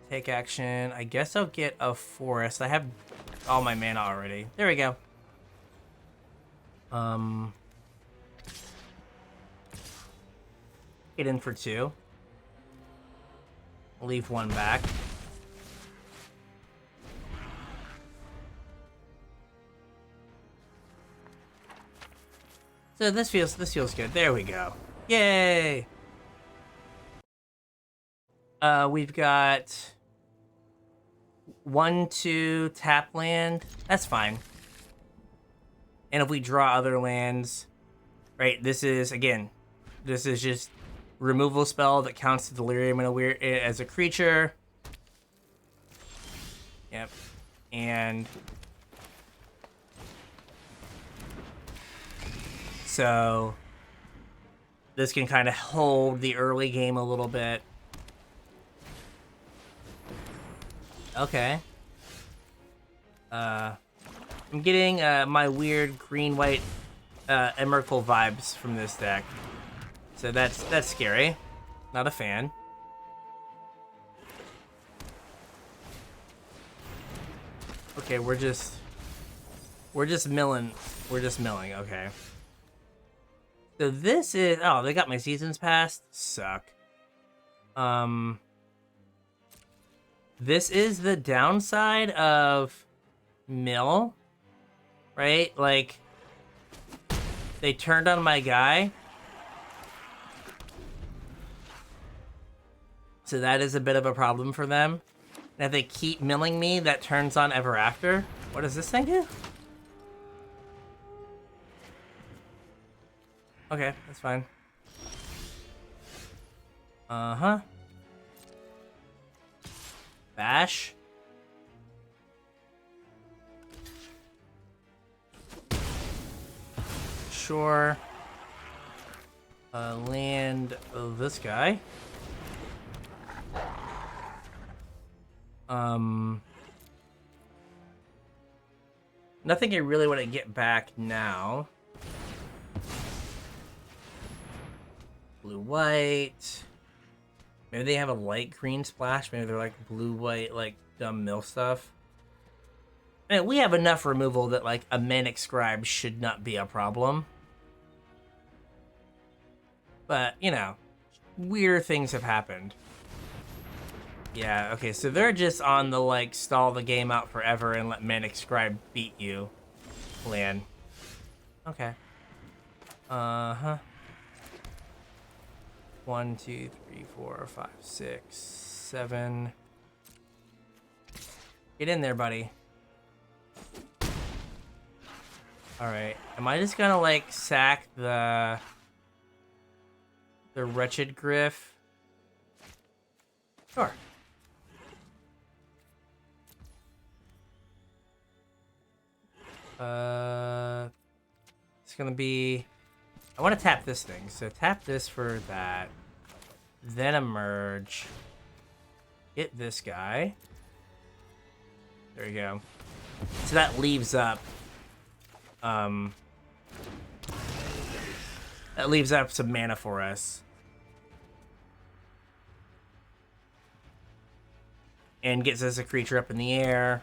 Take action. I guess I'll get a forest. I have all my mana already. There we go. Get in for 2. Leave 1 back. So this feels good. There we go. Yay! We've got 1, 2 tap land. That's fine. And if we draw other lands, right? This is just removal spell that counts the delirium in a weird as a creature. Yep. And so this can kind of hold the early game a little bit. Okay. I'm getting my weird green-white Emrakul vibes from this deck. So that's scary. Not a fan. Okay, we're just milling. We're just milling, okay. So this is... Oh, they got my seasons passed? Suck. This is the downside of mill, right? Like, they turned on my guy. So that is a bit of a problem for them. And if they keep milling me, that turns on ever after. What does this thing do? Okay, that's fine. Uh-huh. Bash. Sure. Land this guy. Nothing I really want to get back now. Blue-white. Maybe they have a light green splash. Maybe they're like blue-white, like dumb mill stuff. And we have enough removal that like a Manic Scribe should not be a problem. But, you know, weird things have happened. Yeah, okay, so they're just on the, like, stall the game out forever and let Manic Scribe beat you plan. Okay. Uh-huh. 1, 2, 3, 4, 5, 6, 7. Get in there, buddy. Alright, am I just gonna, like, sack the Wretched Griff? Sure. It's gonna be... I want to tap this thing, so tap this for that. Then emerge. Get this guy. There you go. So that leaves up... that leaves up some mana for us. And gets us a creature up in the air,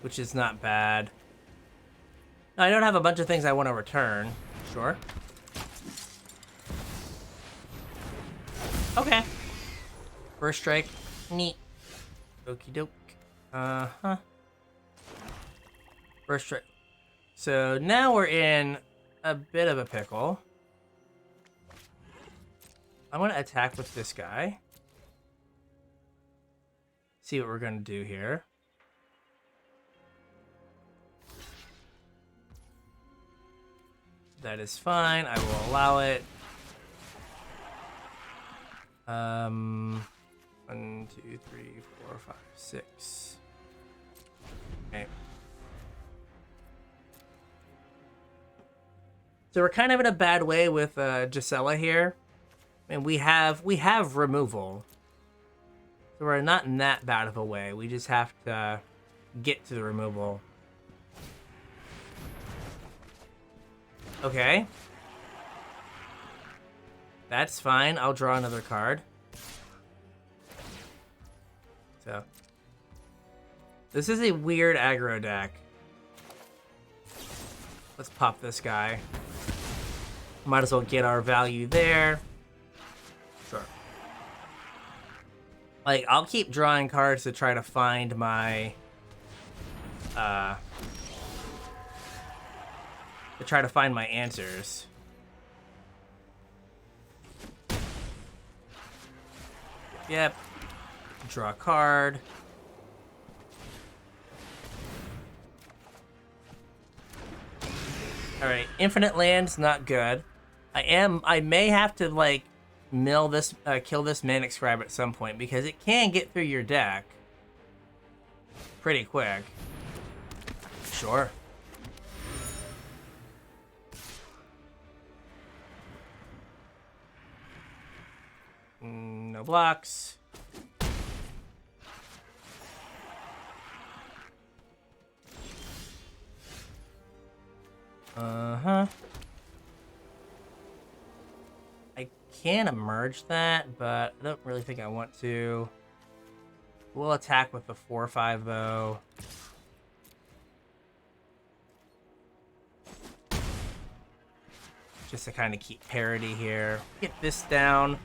which is not bad. Now, I don't have a bunch of things I want to return. Sure. First strike. Neat. Okie doke. Uh-huh. First strike. So now we're in a bit of a pickle. I'm going to attack with this guy. See what we're going to do here. That is fine. I will allow it. 1, 2, 3, 4, 5, 6. Okay. So we're kind of in a bad way with Gisela here. I mean, we have removal. So we're not in that bad of a way. We just have to get to the removal. Okay. That's fine. I'll draw another card. So. This is a weird aggro deck. Let's pop this guy. Might as well get our value there. Sure. Like, I'll keep drawing cards to try to find my... to try to find my answers. Yep. Draw a card. Alright, infinite land's not good. I may have to, like, kill this Manic Scribe at some point, because it can get through your deck pretty quick. Sure. No blocks. Uh-huh. I can emerge that, but I don't really think I want to. We'll attack with the 4/5 though. Just to kind of keep parity here. Get this down.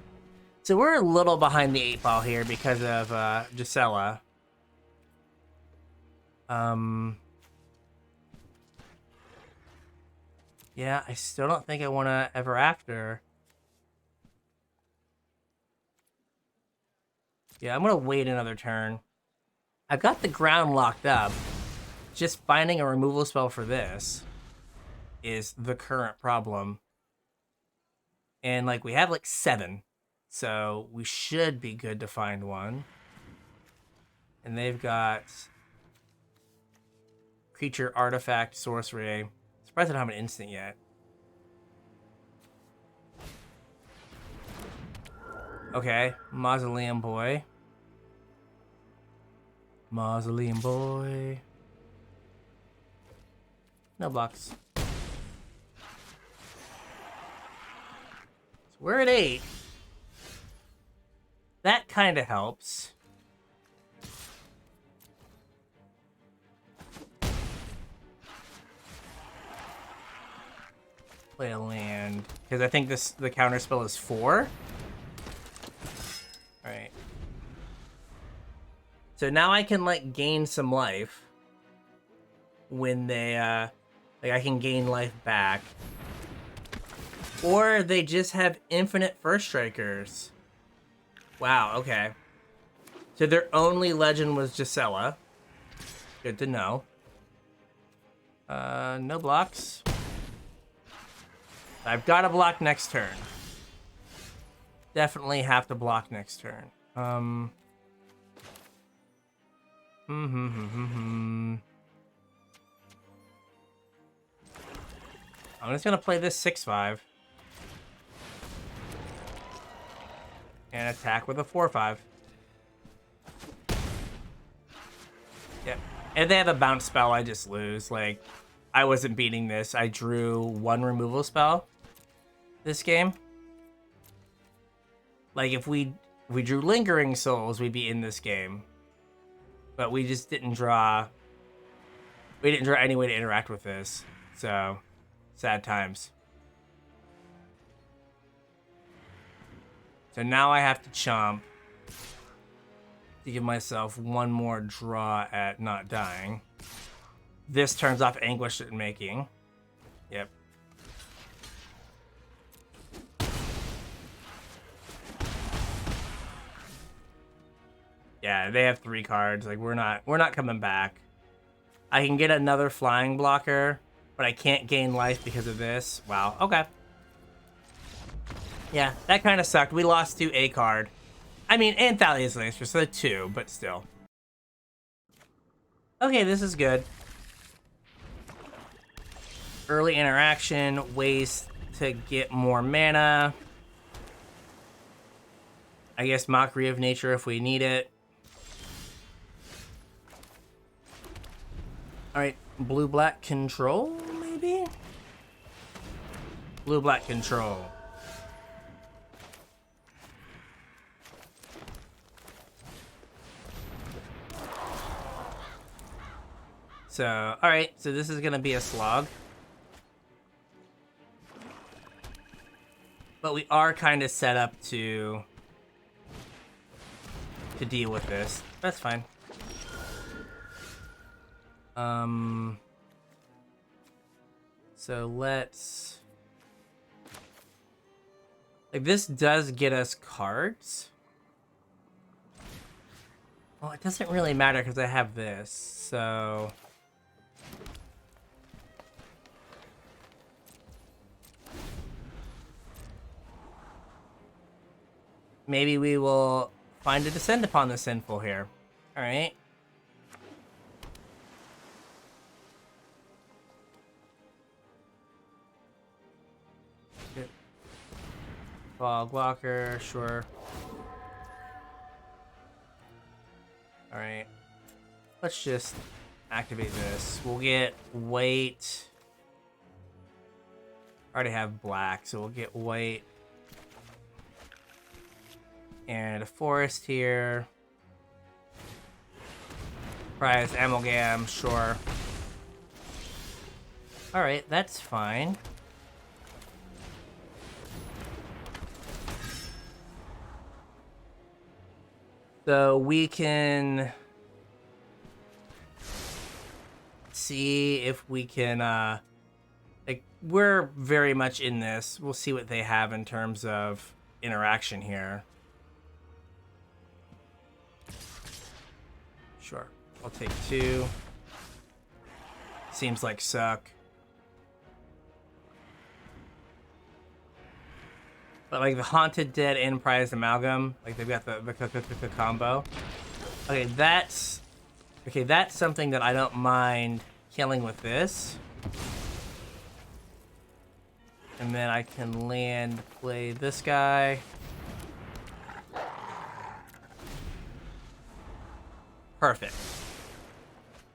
So we're a little behind the 8-ball here because of Gisela. Yeah, I still don't think I want to ever after. Yeah, I'm going to wait another turn. I've got the ground locked up. Just finding a removal spell for this is the current problem. And, like, we have, like, 7. So we should be good to find one. And they've got creature, artifact, sorcery. Surprised I don't have an instant yet. Okay, Mausoleum Boy. Mausoleum Boy. No blocks. So we're at 8. That kind of helps. Play a land. Because I think the counter spell is 4. Alright. So now I can, like, gain some life. When they, like, I can gain life back. Or they just have infinite first strikers. Wow, okay. So their only legend was Gisela. Good to know. No blocks. I've got to block next turn. Definitely have to block next turn. I'm just gonna play this 6/5. And attack with a 4/5. Yep. If they have a bounce spell, I just lose. Like, I wasn't beating this. I drew 1 removal spell this game. Like, if we drew Lingering Souls, we'd be in this game. But we just didn't draw... We didn't draw any way to interact with this. So, sad times. So now I have to chomp. to give myself one more draw at not dying. This turns off Anguish in Making. Yep. Yeah, they have 3 cards. Like we're not coming back. I can get another flying blocker, but I can't gain life because of this. Wow. Okay. Yeah, that kind of sucked. We lost to a card. I mean, and Thalia's Lancer, so 2, but still. Okay, this is good. Early interaction, ways to get more mana. I guess Mockery of Nature if we need it. Alright, blue-black control, maybe? Blue-black control. So, alright, so this is gonna be a slog. But we are kind of set up to deal with this. That's fine. So let's... Like, this does get us cards. Well, it doesn't really matter because I have this, so... Maybe we will find a Descend Upon the Sinful here. Alright. Fog Walker, sure. Alright. Let's just activate this. We'll get white. I already have black, so we'll get white. And a forest here. Prize Amalgam, sure. Alright, that's fine. So we can see if we can, like, we're very much in this. We'll see what they have in terms of interaction here. Sure, I'll take 2. Seems like suck. But like the Haunted Dead and Prized Amalgam, like they've got the combo. Okay, that's something that I don't mind killing with this. And then I can land, play this guy. Perfect.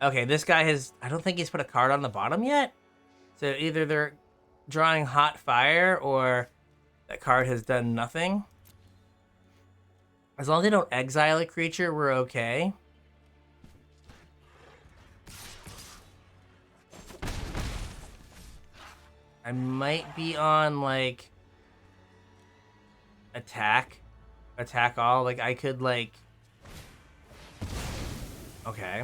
Okay, this guy has... I don't think he's put a card on the bottom yet. So either they're drawing Hot Fire or that card has done nothing. As long as they don't exile a creature, we're okay. I might be on, like... Attack all. Like, I could, like... Okay.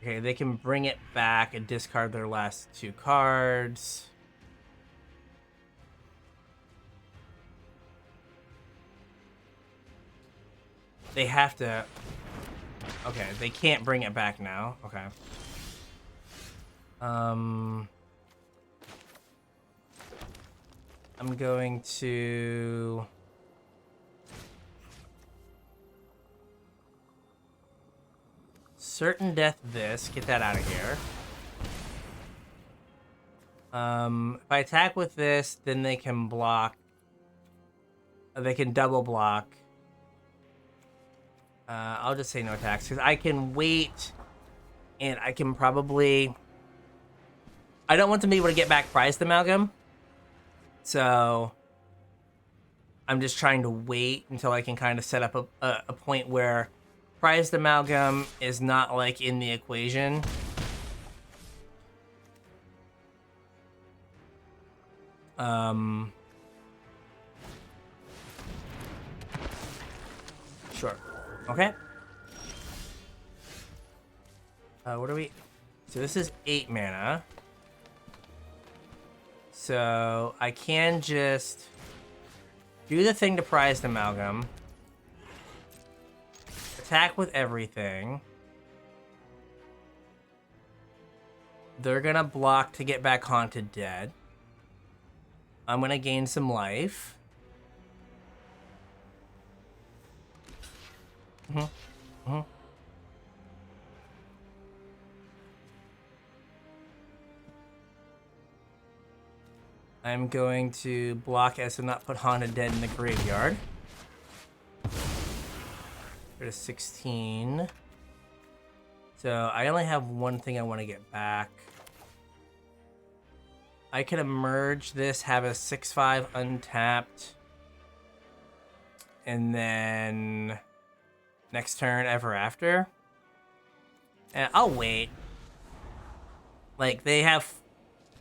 Okay, they can bring it back and discard their last 2 cards. They have to... Okay, they can't bring it back now. Okay. I'm going to... Certain Death this. Get that out of here. If I attack with this, then they can block. They can double block. I'll just say no attacks, because I can wait, and I can probably... I don't want them to be able to get back Prized Amalgam. So I'm just trying to wait until I can kind of set up a point where Prized Amalgam is not, like, in the equation. Sure. Okay. What are we? So this is 8 mana. So I can just do the thing to Prized Amalgam. Attack with everything. They're gonna block to get back Haunted Dead. I'm gonna gain some life. I'm going to block as to not put Haunted Dead in the graveyard. Go to 16. So I only have one thing I want to get back. I could emerge this, have a 6/5 untapped, and then next turn Ever After. And I'll wait. Like, they have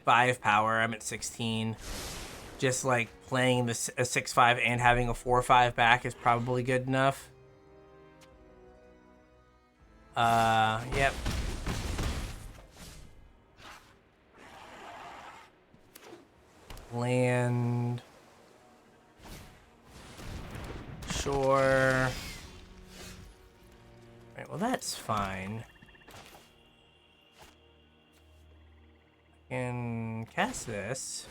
5 power, I'm at 16. Just like playing a 6/5 and having a 4/5 back is probably good enough. Yep. Land. Sure. Alright, well that's fine. I can cast this.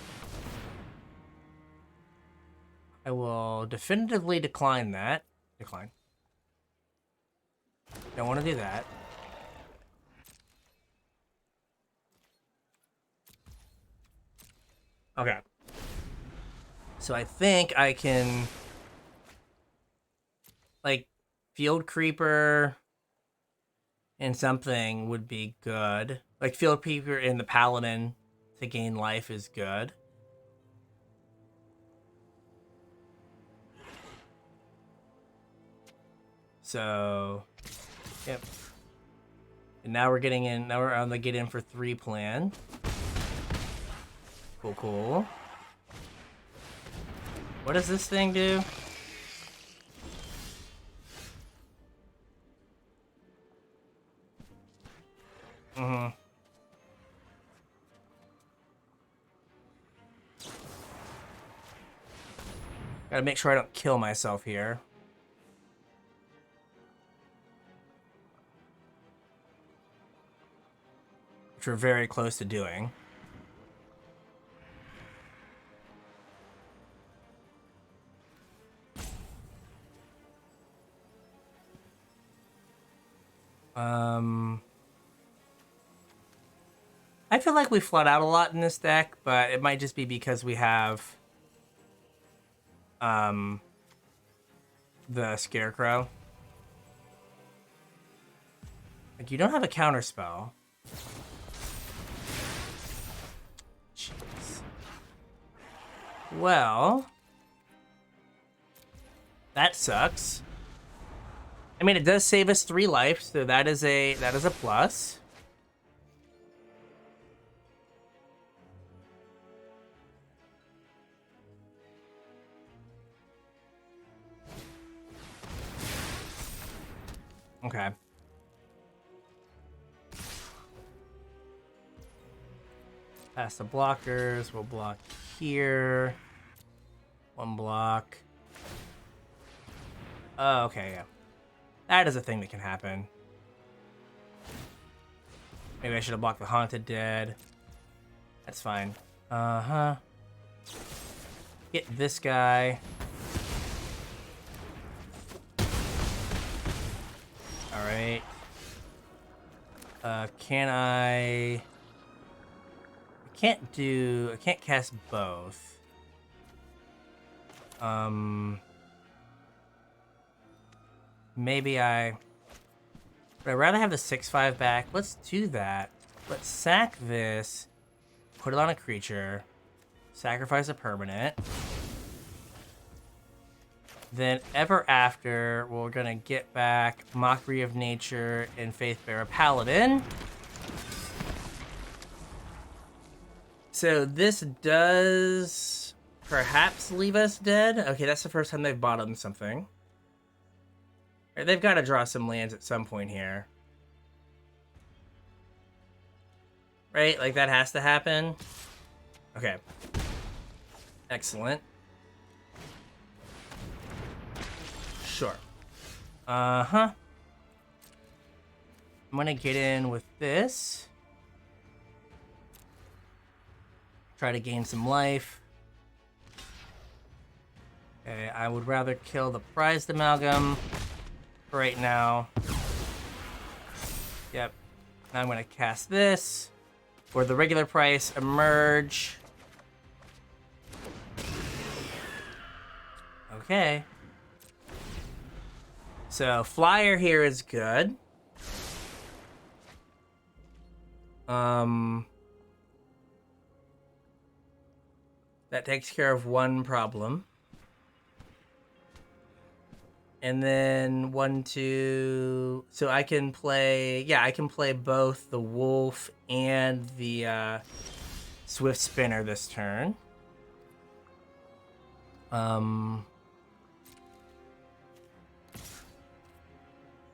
I will definitively decline that. Decline. Don't want to do that. Okay. So I think I can, like, Field Creeper and something would be good. Like, Field Creeper in the Paladin to gain life is good. So, yep. And now we're getting in, now we're on the get in for 3 plan. Cool, cool. What does this thing do? Gotta make sure I don't kill myself here. Which we're very close to doing. I feel like we flood out a lot in this deck, but it might just be because we have the Scarecrow. Like, you don't have a counter spell. Jeez. Well, that sucks. I mean, it does save us 3 life, so that is a plus. Okay. Past the blockers, we'll block here. 1 block. Oh, okay, yeah. That is a thing that can happen. Maybe I should have blocked the Haunted Dead. That's fine. Uh-huh. Get this guy. Alright. Can I can't cast both. Maybe I'd rather have the 6/5 back. Let's do that. Let's sack this, put it on a creature, sacrifice a permanent. Then Ever After, we're gonna get back Mockery of Nature and Faithbearer Paladin. So this does perhaps leave us dead. Okay, that's the first time they've bottomed something. Right, they've got to draw some lands at some point here. Right? Like, that has to happen. Okay. Excellent. Sure. Uh-huh. I'm gonna get in with this. Try to gain some life. Okay, I would rather kill the prized amalgam right now. Yep. Now I'm gonna cast this. For the regular price, emerge. Okay. So, flyer here is good. That takes care of one problem. And then 1, 2... So I can play... Yeah, I can play both the wolf and the swift spinner this turn. Get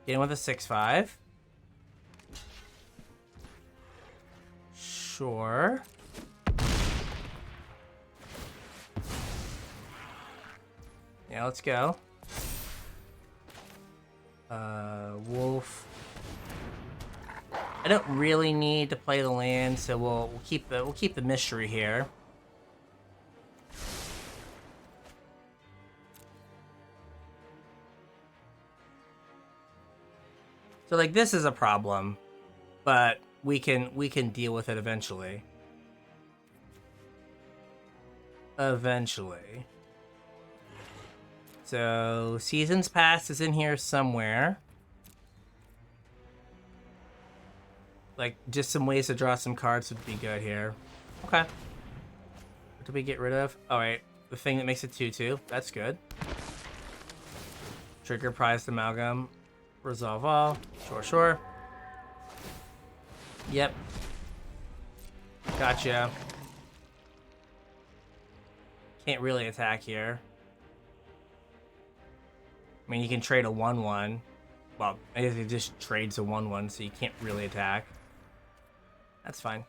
in with a 6/5. Sure. Yeah, let's go. Wolf. I don't really need to play the land, so we'll keep the mystery here. So like this is a problem, but we can deal with it eventually. Eventually. So Seasons Past is in here somewhere. Like just some ways to draw some cards would be good here. Okay. What did we get rid of? All right, the thing that makes it 2/2. That's good. Trigger prized amalgam. Resolve all. Sure. Yep. Gotcha. Can't really attack here. I mean, you can trade a 1/1. Well, I guess it just trades a 1/1, so you can't really attack. That's fine.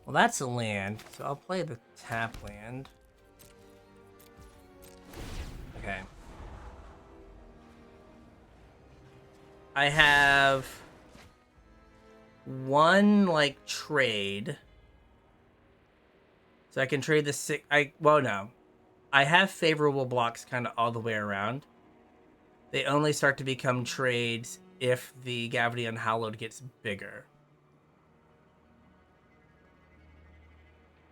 Well, that's a land, so I'll play the tap land. Okay. I have one, like, trade. So I can trade the 6... Well, no. I have favorable blocks kind of all the way around. They only start to become trades if the Gravity Unhallowed gets bigger.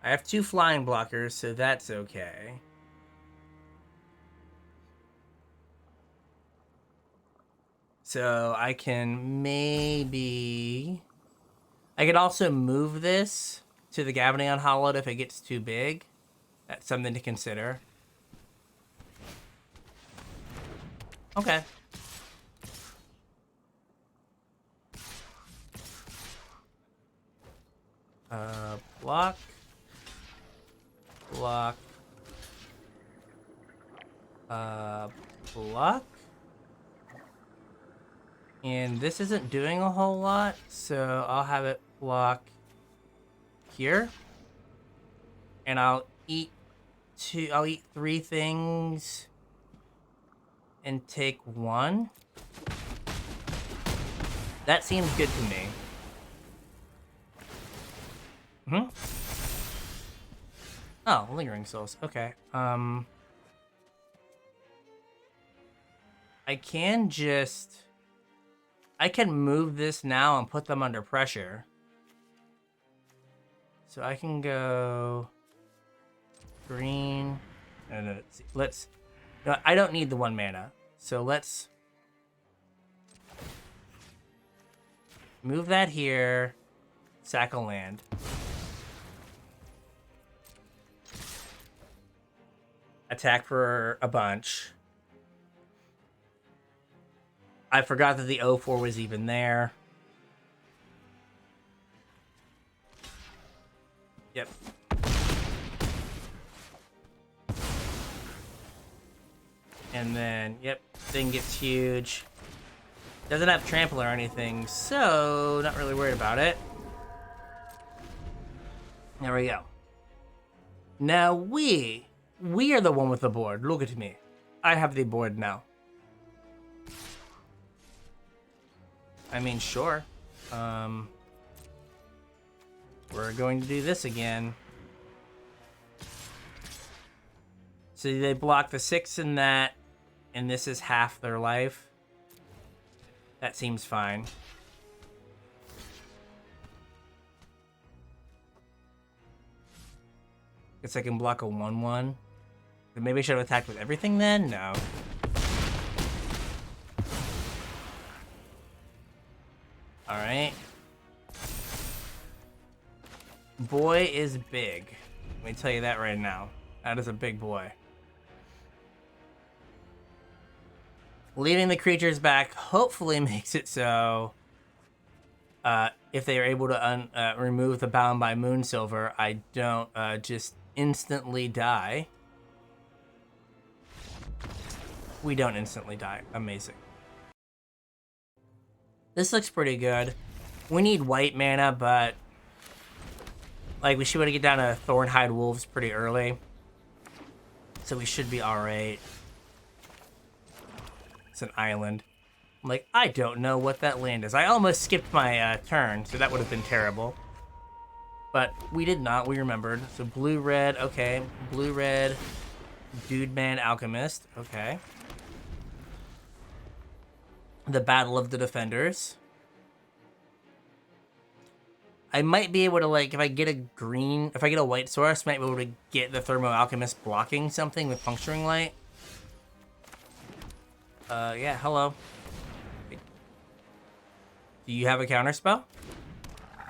I have 2 flying blockers, so that's okay. So I can maybe... I could also move this to the Gravity Unhallowed if it gets too big. That's something to consider. Okay. Block. Block. Block. And this isn't doing a whole lot, so I'll have it block here. And I'll eat 3 things and take 1. That seems good to me. Oh, Lingering Souls. Okay. I can move this now and put them under pressure. So I can go green. No, no, I don't need the 1 mana. So let's move that here. Sack a land. Attack for a bunch. I forgot that the 0/4 was even there. Yep. And then, yep, thing gets huge. Doesn't have trample or anything, so not really worried about it. There we go. Now we are the one with the board. Look at me. I have the board now. I mean, sure. We're going to do this again. So they block the 6 in that, and this is half their life. That seems fine. Guess I can block a 1/1. Maybe I should have attacked with everything then? No. Alright. Boy is big. Let me tell you that right now. That is a big boy. Leaving the creatures back hopefully makes it so if they are able to remove the Bound by Moonsilver, I don't just instantly die. We don't instantly die. Amazing. This looks pretty good. We need white mana, but like we should be able to get down to Thornhide Wolves pretty early. So we should be alright. It's an island. I'm like, I don't know what that land is. I almost skipped my turn, so that would have been terrible. But we did not, we remembered. So blue-red, okay. Blue-red, Dude Man Alchemist, okay. The Battle of the Defenders. I might be able to, like, if I get a white source, I might be able to get the Thermo Alchemist blocking something with Puncturing Light. Yeah, hello. Do you have a counterspell?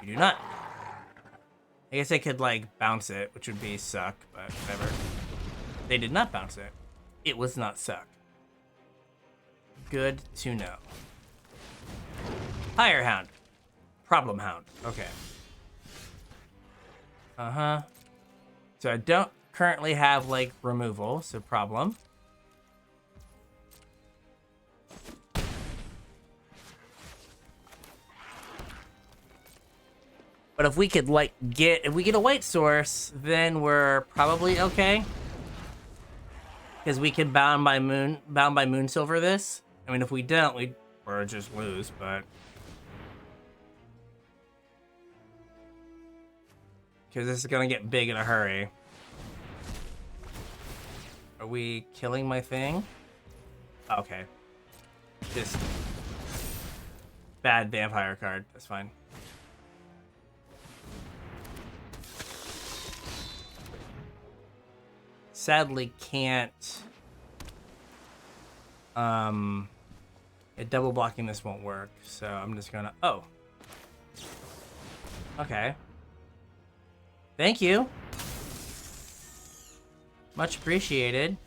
You do not. I guess I could, like, bounce it, which would be suck, but whatever. They did not bounce it. It was not suck. Good to know. Fire Hound. Problem Hound. Okay. Uh-huh. So I don't currently have, like, removal, so problem. But if we could, like, if we get a white source, then we're probably okay. Because we can Bound by Moonsilver this. I mean, if we don't, we're just lose, but... Because this is going to get big in a hurry. Are we killing my thing? Okay. Just... bad vampire card. That's fine. Sadly can't... double blocking this won't work, so I'm just gonna... Oh. Okay. Thank you. Much appreciated.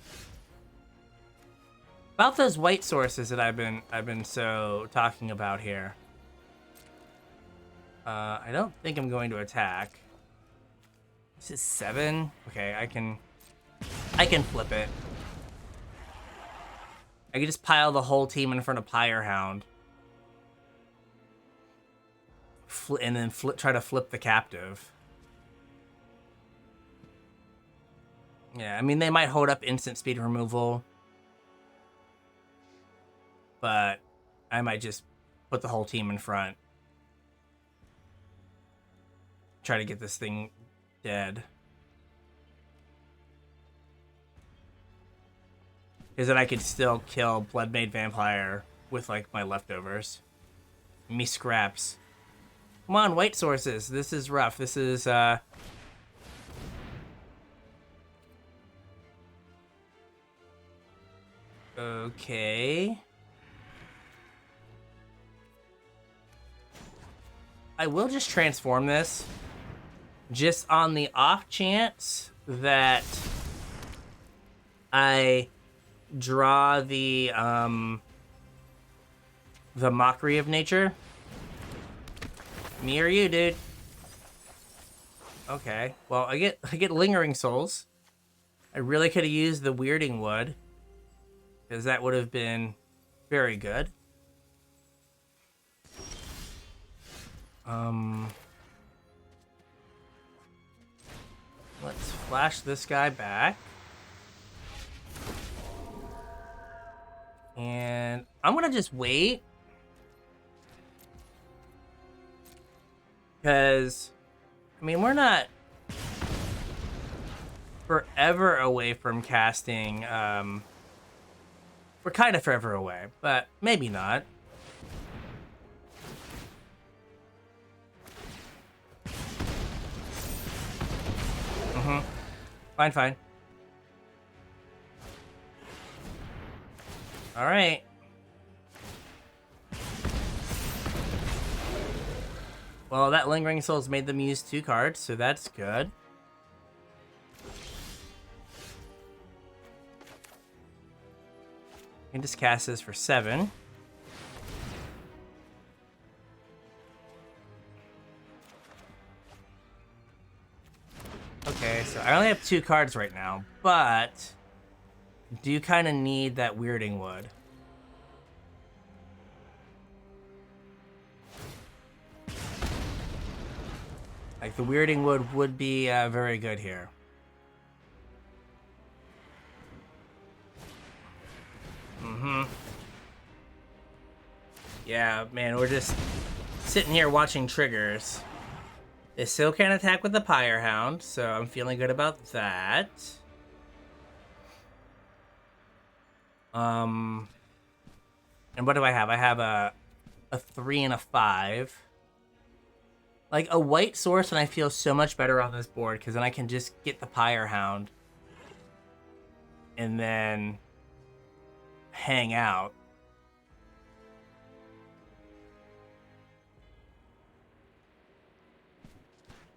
About those white sources that I've been so talking about here. I don't think I'm going to attack. This is 7. Okay, I can flip it. I can just pile the whole team in front of Pyre Hound. And then try to flip the captive. Yeah, I mean, they might hold up instant speed removal. But I might just put the whole team in front. Try to get this thing dead. Is that I could still kill Bloodmaid Vampire with, like, my leftovers. Me scraps. Come on, white sources. This is rough. This is, okay. I will just transform this. Just on the off chance that I draw the Mockery of Nature. Me or you, dude? Okay. Well, I get Lingering Souls. I really could have used the Weirding Wood. because that would have been very good. Let's flash this guy back. And I'm gonna just wait. Because, I mean, we're not forever away from casting. We're kind of forever away, but maybe not. Fine. All right. Well, that Lingering Souls made them use 2 cards, so that's good. You can just cast this for 7. Okay, so I only have 2 cards right now, but do kind of need that Weirding Wood. Like, the Weirding Wood would be very good here. Yeah, man, we're just sitting here watching triggers. They still can't attack with the Pyre Hound, so I'm feeling good about that. And what do I have? I have a 3 and a 5. Like, a white source, and I feel so much better on this board, because then I can just get the Pyre Hound. And then hang out.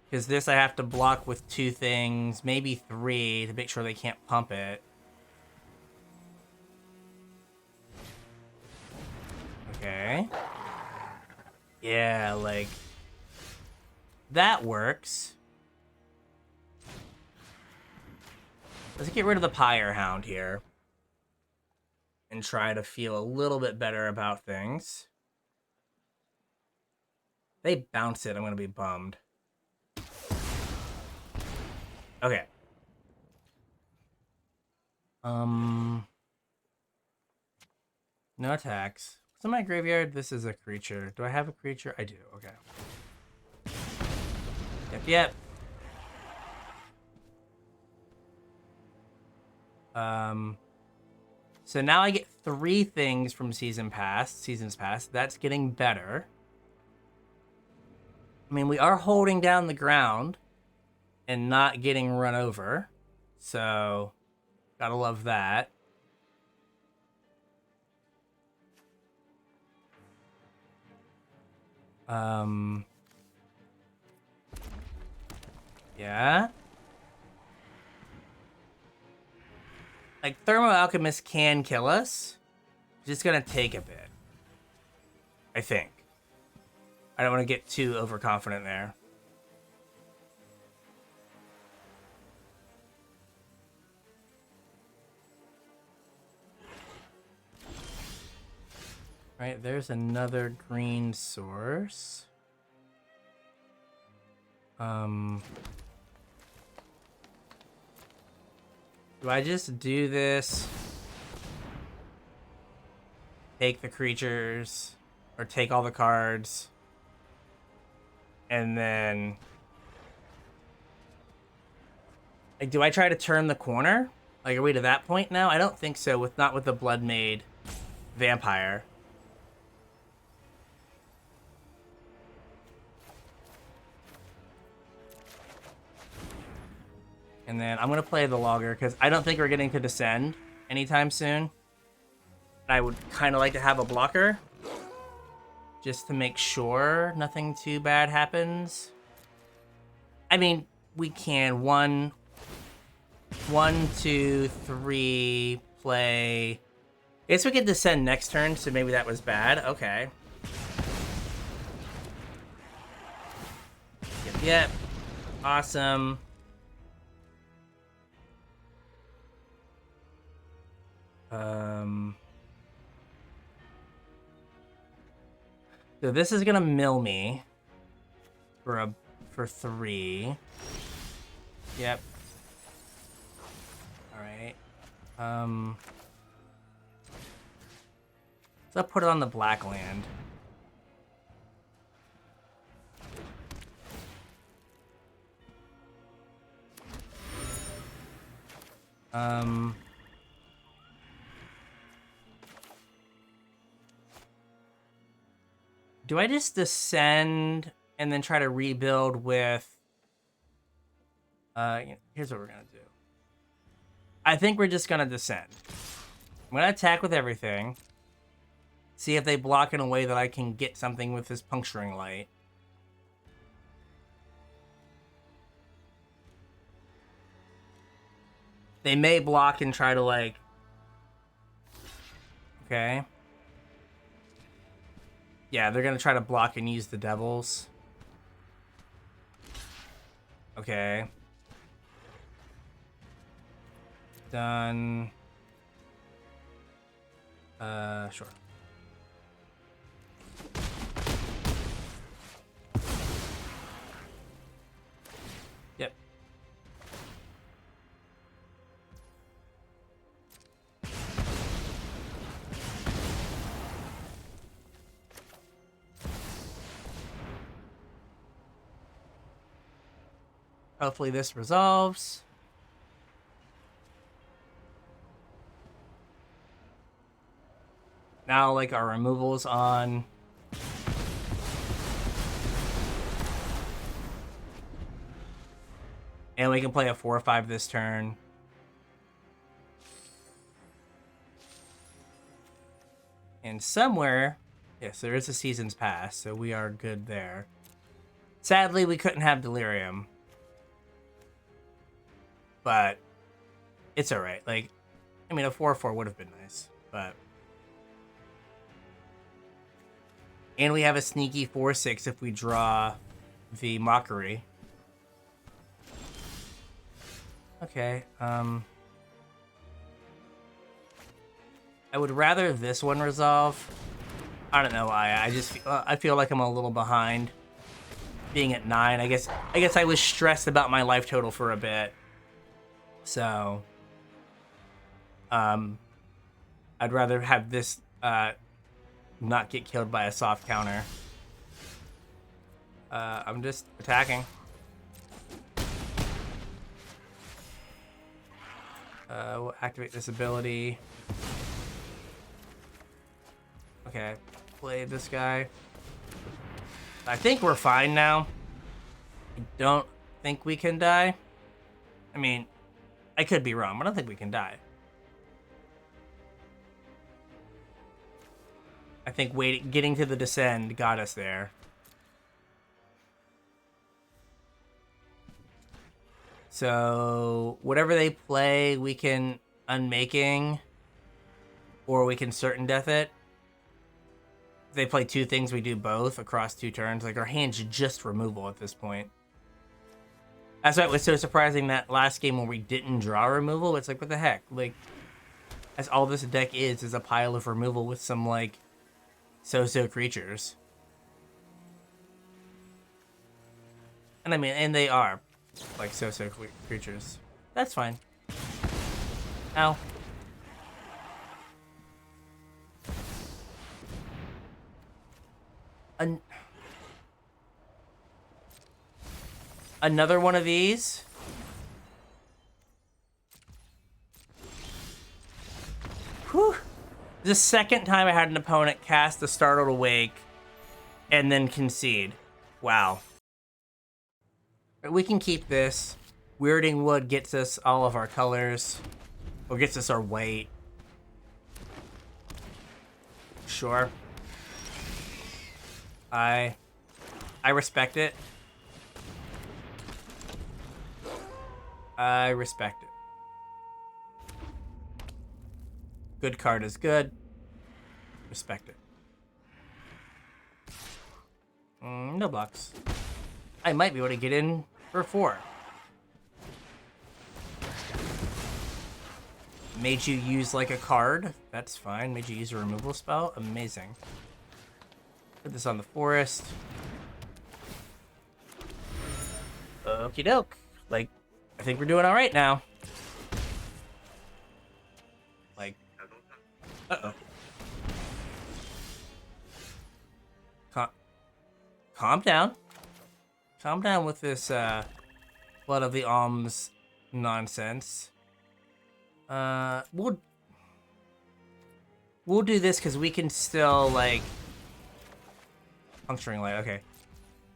Because this I have to block with 2 things, maybe 3, to make sure they can't pump it. Okay. Yeah, like, that works. Let's get rid of the Pyre Hound here. And try to feel a little bit better about things. If they bounce it, I'm going to be bummed. Okay. No attacks. What's in my graveyard? This is a creature. Do I have a creature? I do. Okay. Yep. So now I get 3 things from Seasons Past. That's getting better. I mean, we are holding down the ground and not getting run over. So, gotta love that. Yeah. Like, Thermo Alchemist can kill us. Just gonna take a bit. I think. I don't want to get too overconfident there. Right, there's another green source. Do I just do this? Take the creatures, or take all the cards, and then... Like, do I try to turn the corner? Like, are we to that point now? I don't think so, not with the Blood Maid Vampire. And then I'm going to play the Logger, because I don't think we're getting to Descend anytime soon. I would kind of like to have a blocker, just to make sure nothing too bad happens. I mean, we can 1, 2, 3, play. I guess we could Descend next turn, so maybe that was bad. Okay. Yep. Awesome. So this is gonna mill me for 3. Yep. All right. So I'll put it on the black land. Do I just descend and then try to rebuild with... here's what we're gonna do. I think we're just gonna descend. I'm gonna attack with everything. See if they block in a way that I can get something with this puncturing light. They may block and try to, like... Okay. Yeah, they're gonna try to block and use the devils. Okay. Done. Sure. Yep. Hopefully this resolves. Now, like, our removal's on. And we can play a 4-5 this turn. And somewhere, yes, there is a Season's Pass, so we are good there. Sadly, we couldn't have Delirium. But it's alright. Like, I mean, a 4-4 would have been nice, but... And we have a sneaky 4-6 if we draw the Mockery. Okay, I would rather this one resolve. I don't know why. I feel like I'm a little behind being at 9. I guess I was stressed about my life total for a bit. So I'd rather have this not get killed by a soft counter. I'm just attacking. We'll activate this ability. Okay, play this guy. I think we're fine now. I don't think we can die. I mean, I could be wrong, but I don't think we can die. I think getting to the descend got us there. So whatever they play, we can Unmaking, or we can Certain Death it. If they play 2 things, we do both across 2 turns. Like, our hand's just removal at this point. That's why it was so surprising that last game when we didn't draw removal. It's like, what the heck? Like, that's all this deck is a pile of removal with some, like, so-so creatures. And I mean, and they are, like, so-so creatures. That's fine. Ow. Another one of these. Whew. The second time I had an opponent cast the Startled Awake and then concede. Wow. We can keep this. Weirding Wood gets us all of our colors. Or gets us our white. Sure. I respect it. I respect it. Good card is good. Respect it. No blocks. I might be able to get in for 4. Made you use like a card. That's fine. Made you use a removal spell. Amazing. Put this on the forest. Okie doke. Like, I think we're doing all right now. Like, uh-oh. Calm down. Calm down with this Blood of the Alms nonsense. We'll do this because we can still, like... Puncturing light, okay.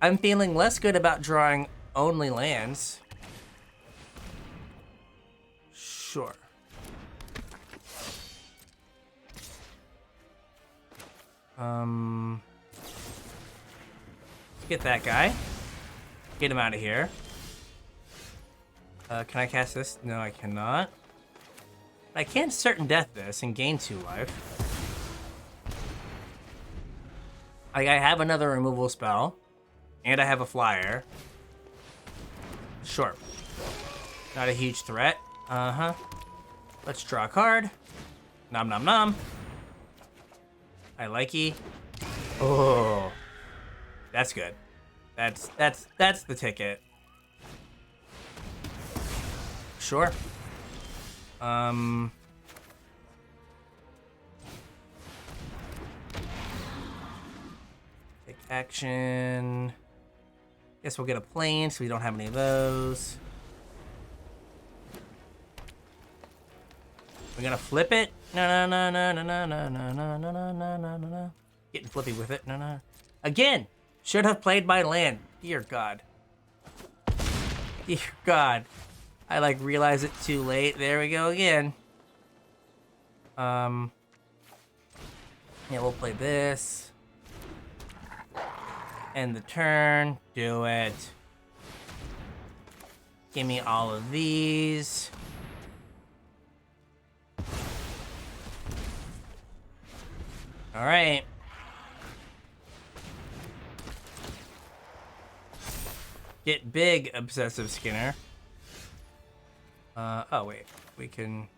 I'm feeling less good about drawing only lands. Sure. Get that guy. Get him out of here. Can I cast this? No, I cannot. I can certain death this and gain 2 life. I have another removal spell. And I have a flyer. Sure. Not a huge threat. Uh-huh. Let's draw a card. Nom nom nom. I likey. Oh. That's good. That's the ticket. Sure. Take action. Guess we'll get a plane, so we don't have any of those. We're gonna flip it. No, no, no, no, no, no, no, no, no, no, no, no, no, no. Getting flippy with it. No, no. Again, should have played my land. Dear God. Dear God. I like realized it too late. There we go again. Yeah, we'll play this. End the turn. Do it. Give me all of these. All right. Get big, Obsessive Skinner. Oh wait, we can...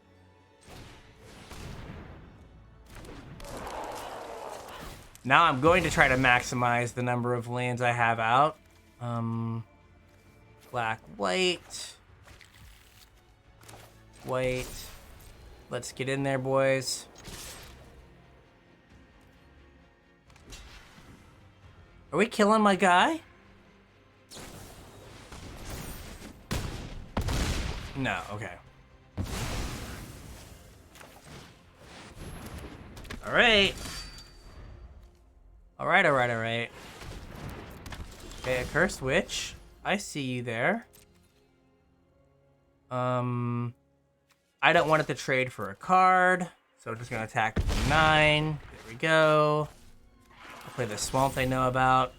Now I'm going to try to maximize the number of lands I have out. Black, white. White. Let's get in there, boys. Are we killing my guy? No, okay. Alright. Alright. Okay, a Cursed Witch. I see you there. I don't want it to trade for a card, so I'm just gonna attack with 9. There we go. I'll play the Swamp they know about.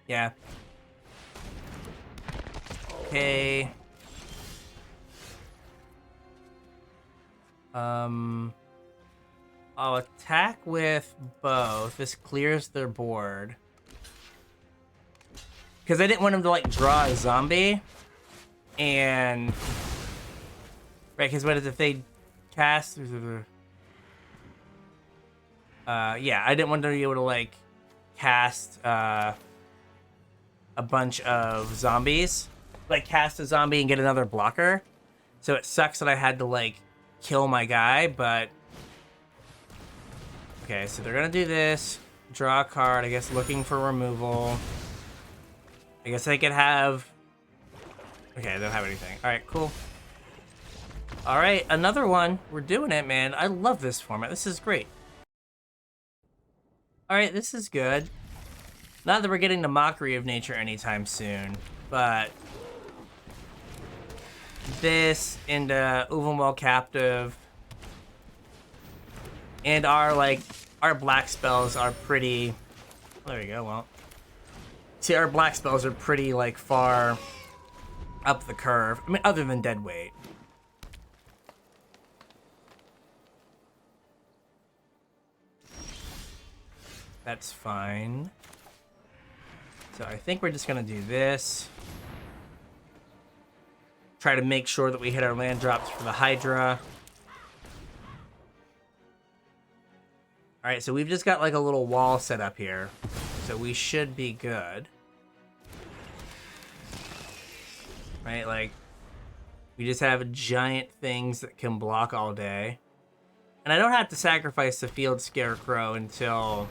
Yeah. Okay. I'll attack with both. This clears their board. Because I didn't want him to, like, draw a zombie. And... Right, because what if they cast... yeah, I didn't want them to be able to, like, cast, a bunch of zombies. Like, cast a zombie and get another blocker. So it sucks that I had to, like, kill my guy, but... Okay, so they're gonna do this. Draw a card, I guess, looking for removal. I guess I could have... Okay, I don't have anything. Alright, cool. Alright, another one. We're doing it, man. I love this format. This is great. Alright, this is good. Not that we're getting the Mockery of Nature anytime soon, but... This into Uvenwell Captive. And our, like, our black spells are pretty... There we go, well... See, our black spells are pretty, like, far up the curve. I mean, other than Deadweight. That's fine. So I think we're just gonna do this. try to make sure that we hit our land drops for the Hydra. All right, so we've just got like a little wall set up here. So we should be good. Right, like we just have giant things that can block all day. And I don't have to sacrifice the field scarecrow until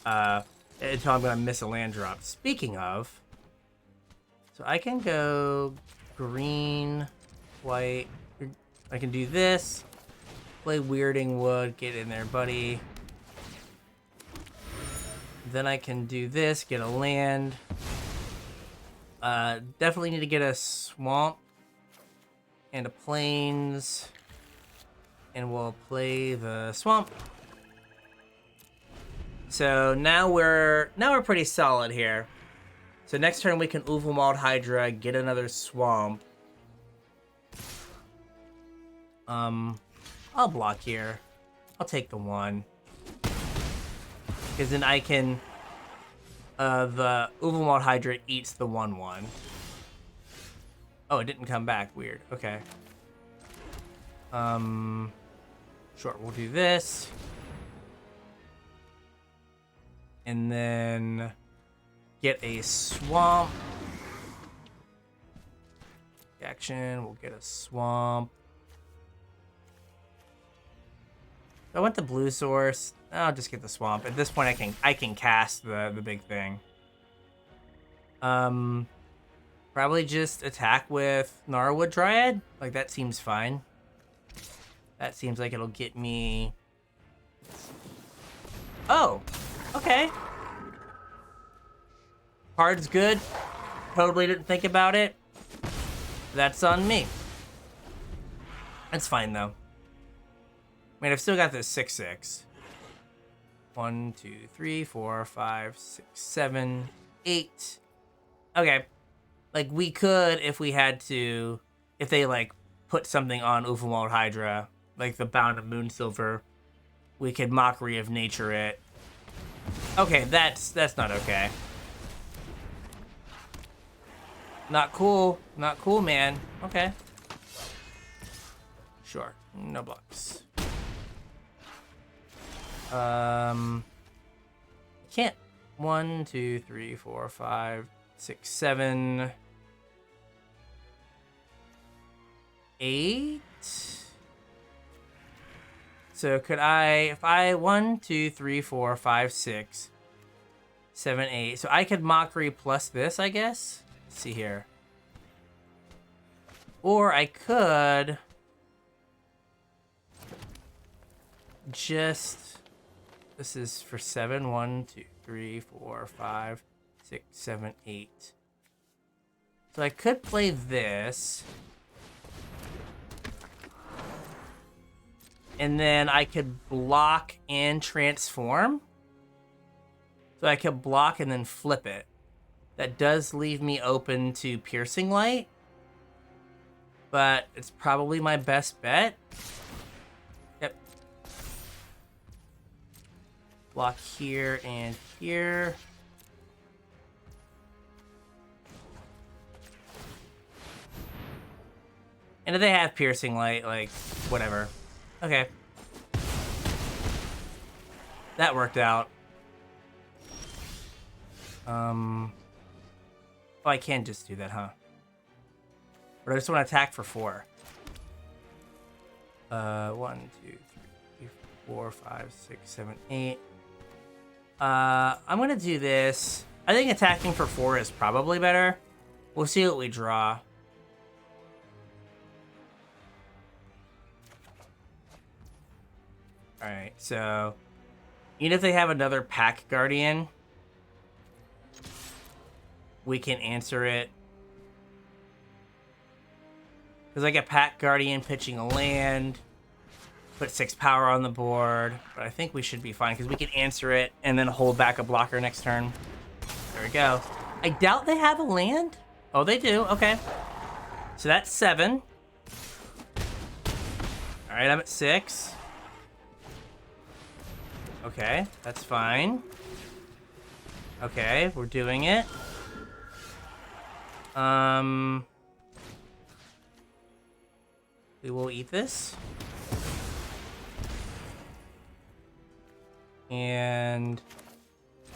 I'm gonna miss a land drop. Speaking of, so I can go green, white. I can do this. Play Weirding Wood, get in there, buddy. Then I can do this, get a land. Definitely need to get a swamp and a plains. And we'll play the swamp. So now we're pretty solid here. So next turn we can Uvelmauld Hydra, get another swamp. I'll block here. I'll take the 1. Because then I can... the Uvelmauld Hydra eats the 1/1. Oh, it didn't come back. Weird. Okay. Sure, we'll do this. And then... get a swamp. Action, we'll get a swamp. I went to blue source. I'll just get the swamp. At this point, I can cast the big thing. Probably just attack with Gnarlwood Dryad. Like that seems fine. That seems like it'll get me. Oh, okay. Card's good. Totally didn't think about it. That's on me. That's fine though. I mean, I've still got this 6/6. 1, 2, 3, 4, 5, 6, 7, 8. Okay. Like, we could, if we had to, if they, like, put something on Uvelmauld Hydra, like the Bound of Moonsilver, we could Mockery of Nature it. Okay, that's not okay. Not cool. Not cool, man. Okay. Sure. No blocks. Can't. 1, 2, 3, 4, 5, 6, 7, 8. So could if I 1, 2, 3, 4, 5, 6, 7, 8. So I could Mockery plus this, I guess. Let's see here. Or I could just. This is for 7. 1, 2, 3, 4, 5, 6, 7, 8. So I could play this. And then I could block and transform. So I could block and then flip it. That does leave me open to Piercing Light. But it's probably my best bet. Yep. Block here and here. And if they have Piercing Light, like, whatever. Okay. That worked out. Oh, I can just do that, huh? Or I just want to attack for 4. 1, 2, 3, 4, 5, 6, 7, 8. I'm gonna do this. I think attacking for 4 is probably better. We'll see what we draw. Alright, so even if they have another Pack Guardian, we can answer it. Because I get Pack Guardian pitching a land, put 6 power on the board, but I think we should be fine because we can answer it and then hold back a blocker next turn. There we go. I doubt they have a land. Oh, they do. Okay. So that's 7. All right, I'm at 6. Okay, that's fine. Okay, we're doing it. We will eat this. And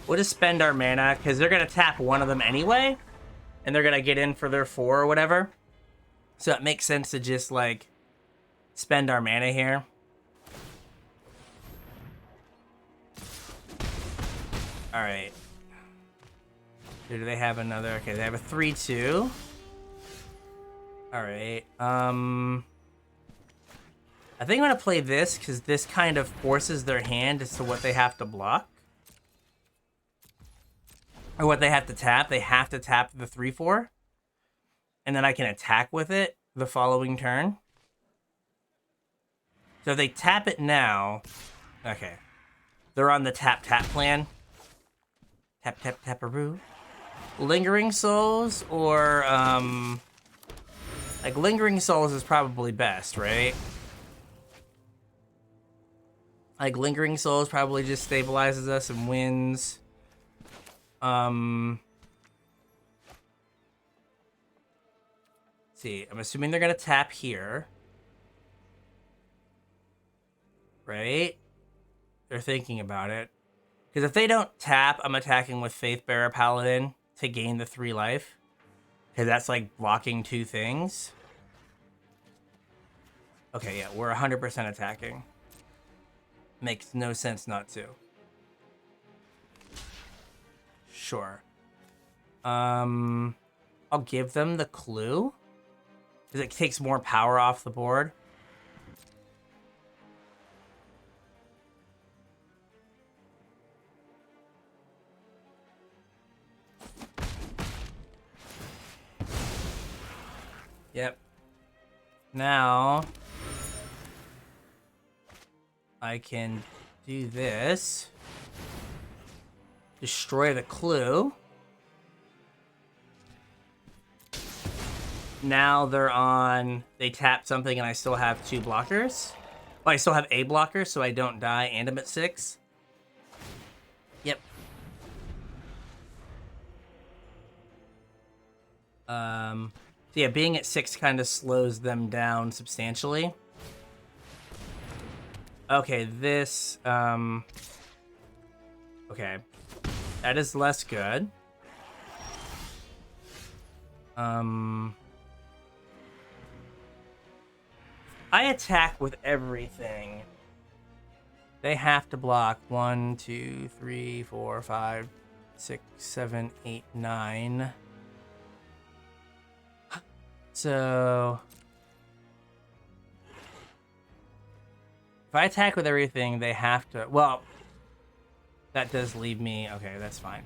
we'll just spend our mana, because they're going to tap one of them anyway. And they're going to get in for their 4 or whatever. So it makes sense to just, like, spend our mana here. Alright. Do they have another? Okay, they have a 3-2. Alright. I think I'm going to play this, because this kind of forces their hand as to what they have to block. Or what they have to tap. They have to tap the 3-4. And then I can attack with it the following turn. So if they tap it now... Okay. They're on the tap-tap plan. Tap-tap-tap-a-roo. Lingering Souls or... Like, Lingering Souls is probably best, right? Like, Lingering Souls probably just stabilizes us and wins. Let's see, I'm assuming they're gonna tap here. Right? They're thinking about it. Because if they don't tap, I'm attacking with Faithbearer Paladin to gain the 3 life. Because that's like blocking 2 things. Okay, yeah, we're 100% attacking. Makes no sense not to. Sure. I'll give them the clue. Because it takes more power off the board. Yep. Now... I can do this. Destroy the clue. Now they're on... They tap something and I still have 2 blockers. Oh, I still have a blocker, so I don't die, and I'm at 6. Yep. So yeah, being at 6 kind of slows them down substantially. Okay, this... Okay. That is less good. I attack with everything. They have to block 1, 2, 3, 4, 5, 6, 7, 8, 9. So... If I attack with everything, they have to... Well, that does leave me... Okay, that's fine.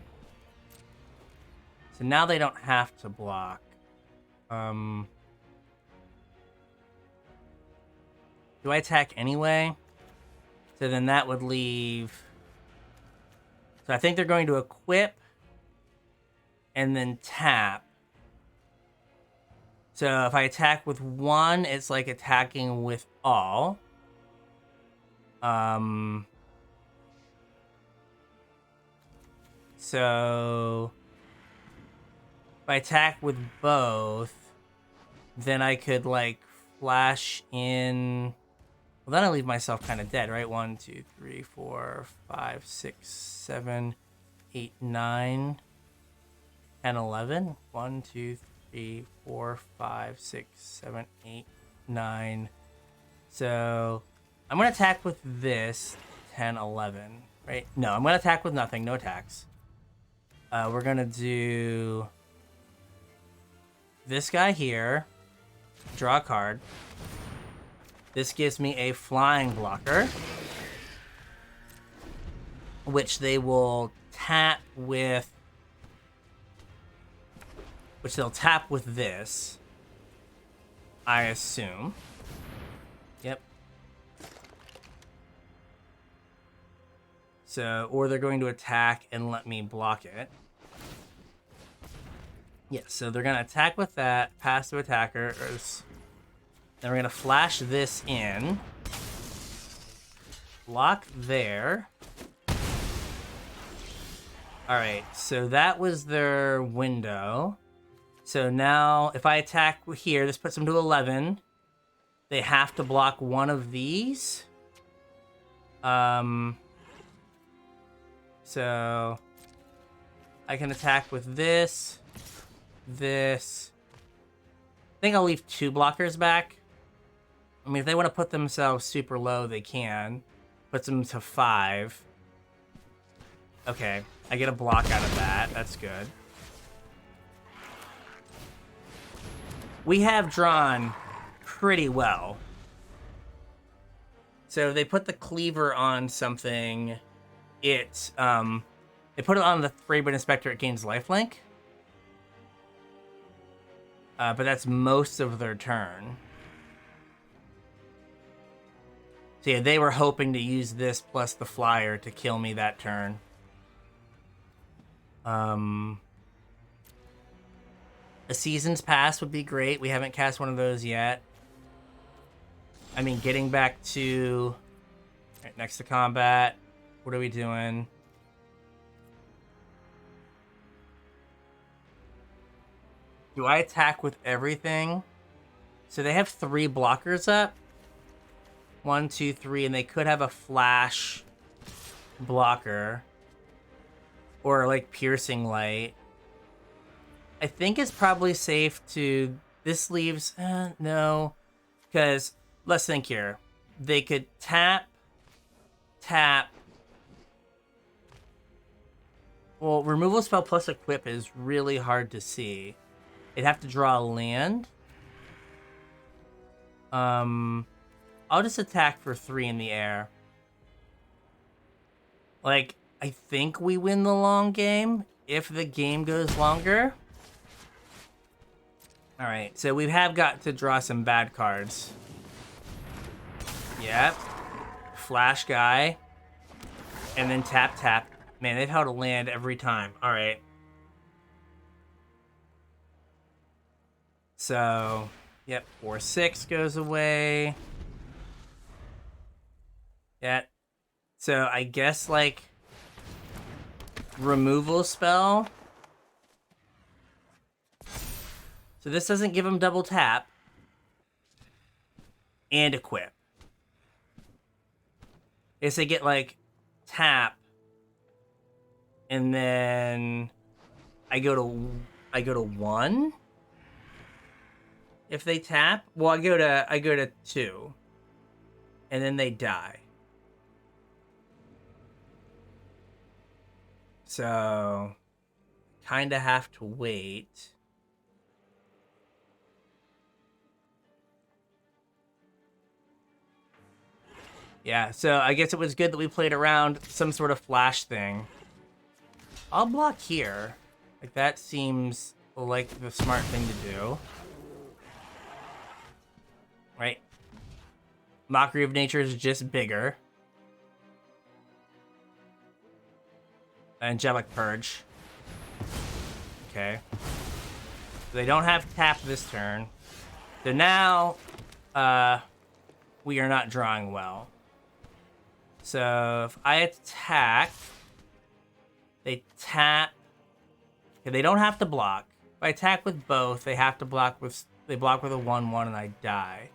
So now they don't have to block. Do I attack anyway? So then that would leave... So I think they're going to equip and then tap. So if I attack with 1, it's like attacking with all. So if I attack with both, then I could like flash in. Well, then I leave myself kind of dead, right? 1, 2, 3, 4, 5, 6, 7, 8, 9, 10, 11. 1, 2, 3, 4, 5, 6, 7, 8, 9. So I'm going to attack with this, 10, 11, right? No, I'm going to attack with nothing, no attacks. We're going to do this guy here, draw a card. This gives me a flying blocker, which they will tap with, which they'll tap with this, I assume. Yep. So, or they're going to attack and let me block it. Yeah, so they're going to attack with that, pass to attackers. Then we're going to flash this in. Block there. Alright, so that was their window. So now, if I attack here, this puts them to 11. they have to block one of these. So I can attack with this. I think I'll leave 2 blockers back. I mean, if they want to put themselves super low, they can. Puts them to 5. Okay, I get a block out of that. That's good. We have drawn pretty well. So they put the cleaver on something. They put it on the Freebird Inspector. It gains lifelink. But that's most of their turn. So yeah, they were hoping to use this plus the flyer to kill me that turn. A Season's Pass would be great. We haven't cast one of those yet. I mean, getting back to... Right, next to combat. What are we doing? Do I attack with everything? So they have 3 blockers up. 1, 2, 3, and they could have a flash blocker. Or like piercing light. I think it's probably safe to... This leaves... no. Because, let's think here. They could tap. Well, removal spell plus equip is really hard to see. They'd have to draw a land. I'll just attack for 3 in the air. Like, I think we win the long game if the game goes longer. Alright, so we have got to draw some bad cards. Yep. Flash guy. And then tap. Man, they've held a land every time. Alright. So, yep, 4/6 goes away. Yeah. So I guess like removal spell. So this doesn't give them double tap and equip. I guess they get like tap, and then I go to 1. If they tap, well, I go to 2, and then they die. So, kind of have to wait. Yeah, so I guess it was good that we played around some sort of flash thing. I'll block here. Like, that seems like the smart thing to do. Right? Mockery of Nature is just bigger. Angelic Purge. Okay. So they don't have tap this turn. So now, we are not drawing well. So if I attack, they tap. Okay, they don't have to block. If I attack with both, they have to block with. They block with a 1/1, and I die.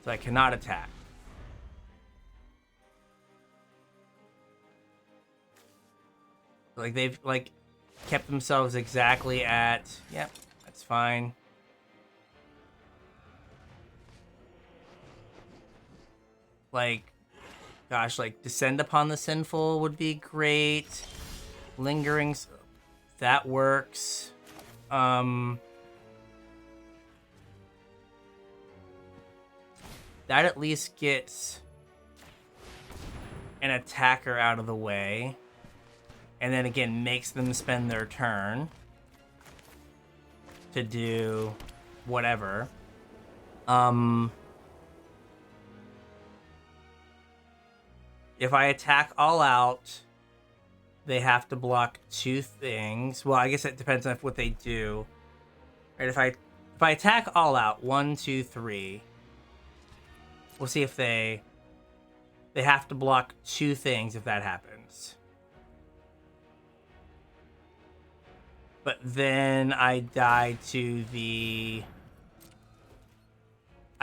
So I cannot attack. Like they've like kept themselves exactly at. Yep, that's fine. Like. Gosh, like, Descend Upon the Sinful would be great. Lingering, that works. That at least gets an attacker out of the way. And then again, makes them spend their turn to do whatever. If I attack all out, they have to block 2 things. Well, I guess it depends on what they do. Right? If I attack all out, 1, 2, 3. We'll see if they have to block 2 things if that happens. But then I die to the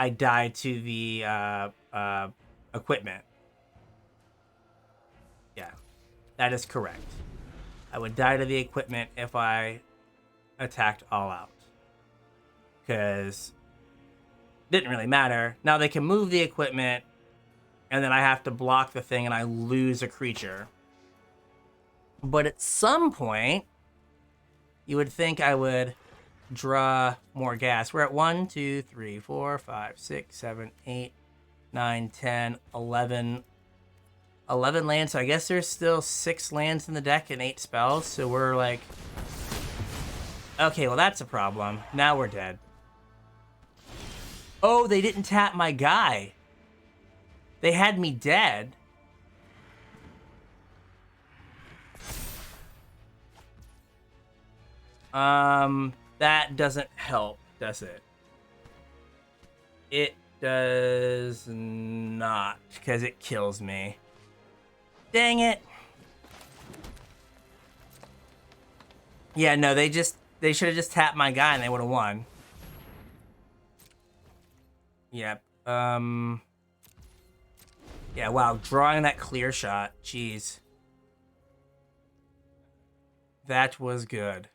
I die to the equipment. Yeah, that is correct. I would die to the equipment if I attacked all out. Because it didn't really matter. Now they can move the equipment, and then I have to block the thing, and I lose a creature. But at some point, you would think I would draw more gas. We're at 1, 2, 3, 4, 5, 6, 7, 8, 9, 10, 11. 11 lands, so I guess there's still 6 lands in the deck and 8 spells, so we're like... Okay, well that's a problem. Now we're dead. Oh, they didn't tap my guy. They had me dead. That doesn't help, does it? It does not, because it kills me. Dang it. Yeah, no, they should have just tapped my guy and they would have won. Yep. Yeah, wow, drawing that clear shot. Jeez. That was good.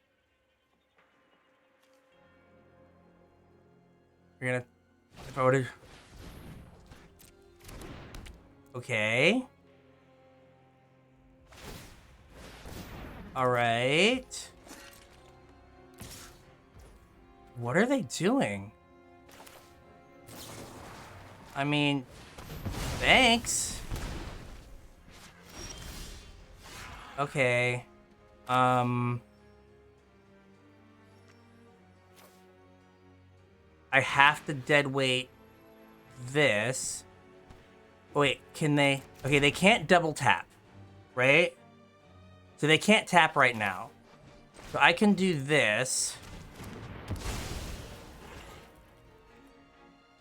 We're gonna... If I would've... Okay. Alright. What are they doing? I mean, thanks. Okay. I have to deadweight this. Wait, can they? Okay, they can't double tap, right? So they can't tap right now. So I can do this.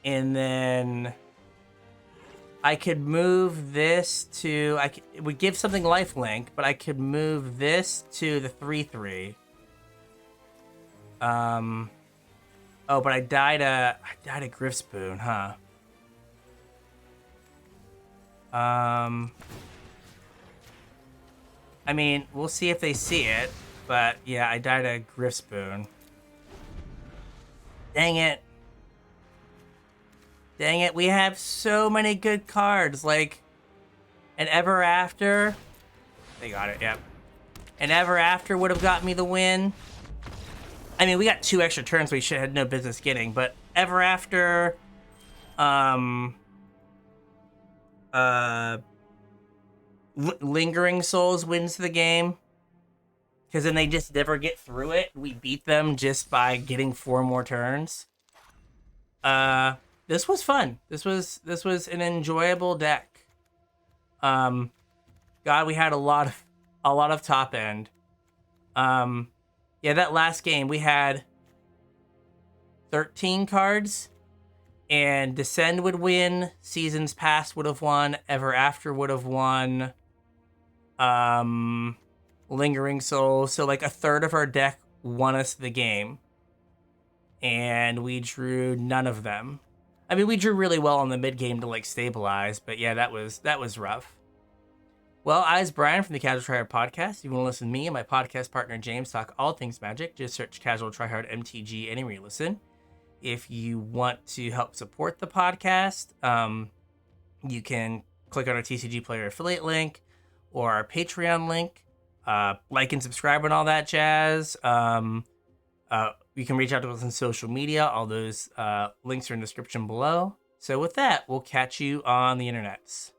And then I could move this to... it would give something lifelink, but I could move this to the 3/3. Oh, but I died a Griffspoon, huh? I mean, we'll see if they see it, but yeah, I died a Griffspoon. Dang it. Dang it, we have so many good cards, like an Ever After. They got it, yep. An Ever After would have got me the win. I mean, we got 2 extra turns we should have no business getting, but Ever After, Lingering Souls wins the game. Because then they just never get through it. We beat them just by getting 4 more turns. This was fun. This was an enjoyable deck. God, we had a lot of top end. Yeah, that last game we had 13 cards, and Descend would win, Seasons Past would have won, Ever After would have won, Lingering Souls. So like a third of our deck won us the game, and we drew none of them. I mean, we drew really well on the mid game to like stabilize, but yeah, that was rough. Well, I was Bryan from the Casual Tryhard podcast. If you want to listen to me and my podcast partner James talk all things Magic, just search CasualTryHardMTG anywhere you listen. If you want to help support the podcast, you can click on our TCG Player affiliate link or our Patreon link. Like and subscribe and all that jazz. You can reach out to us on social media. All those links are in the description below. So with that, we'll catch you on the internets.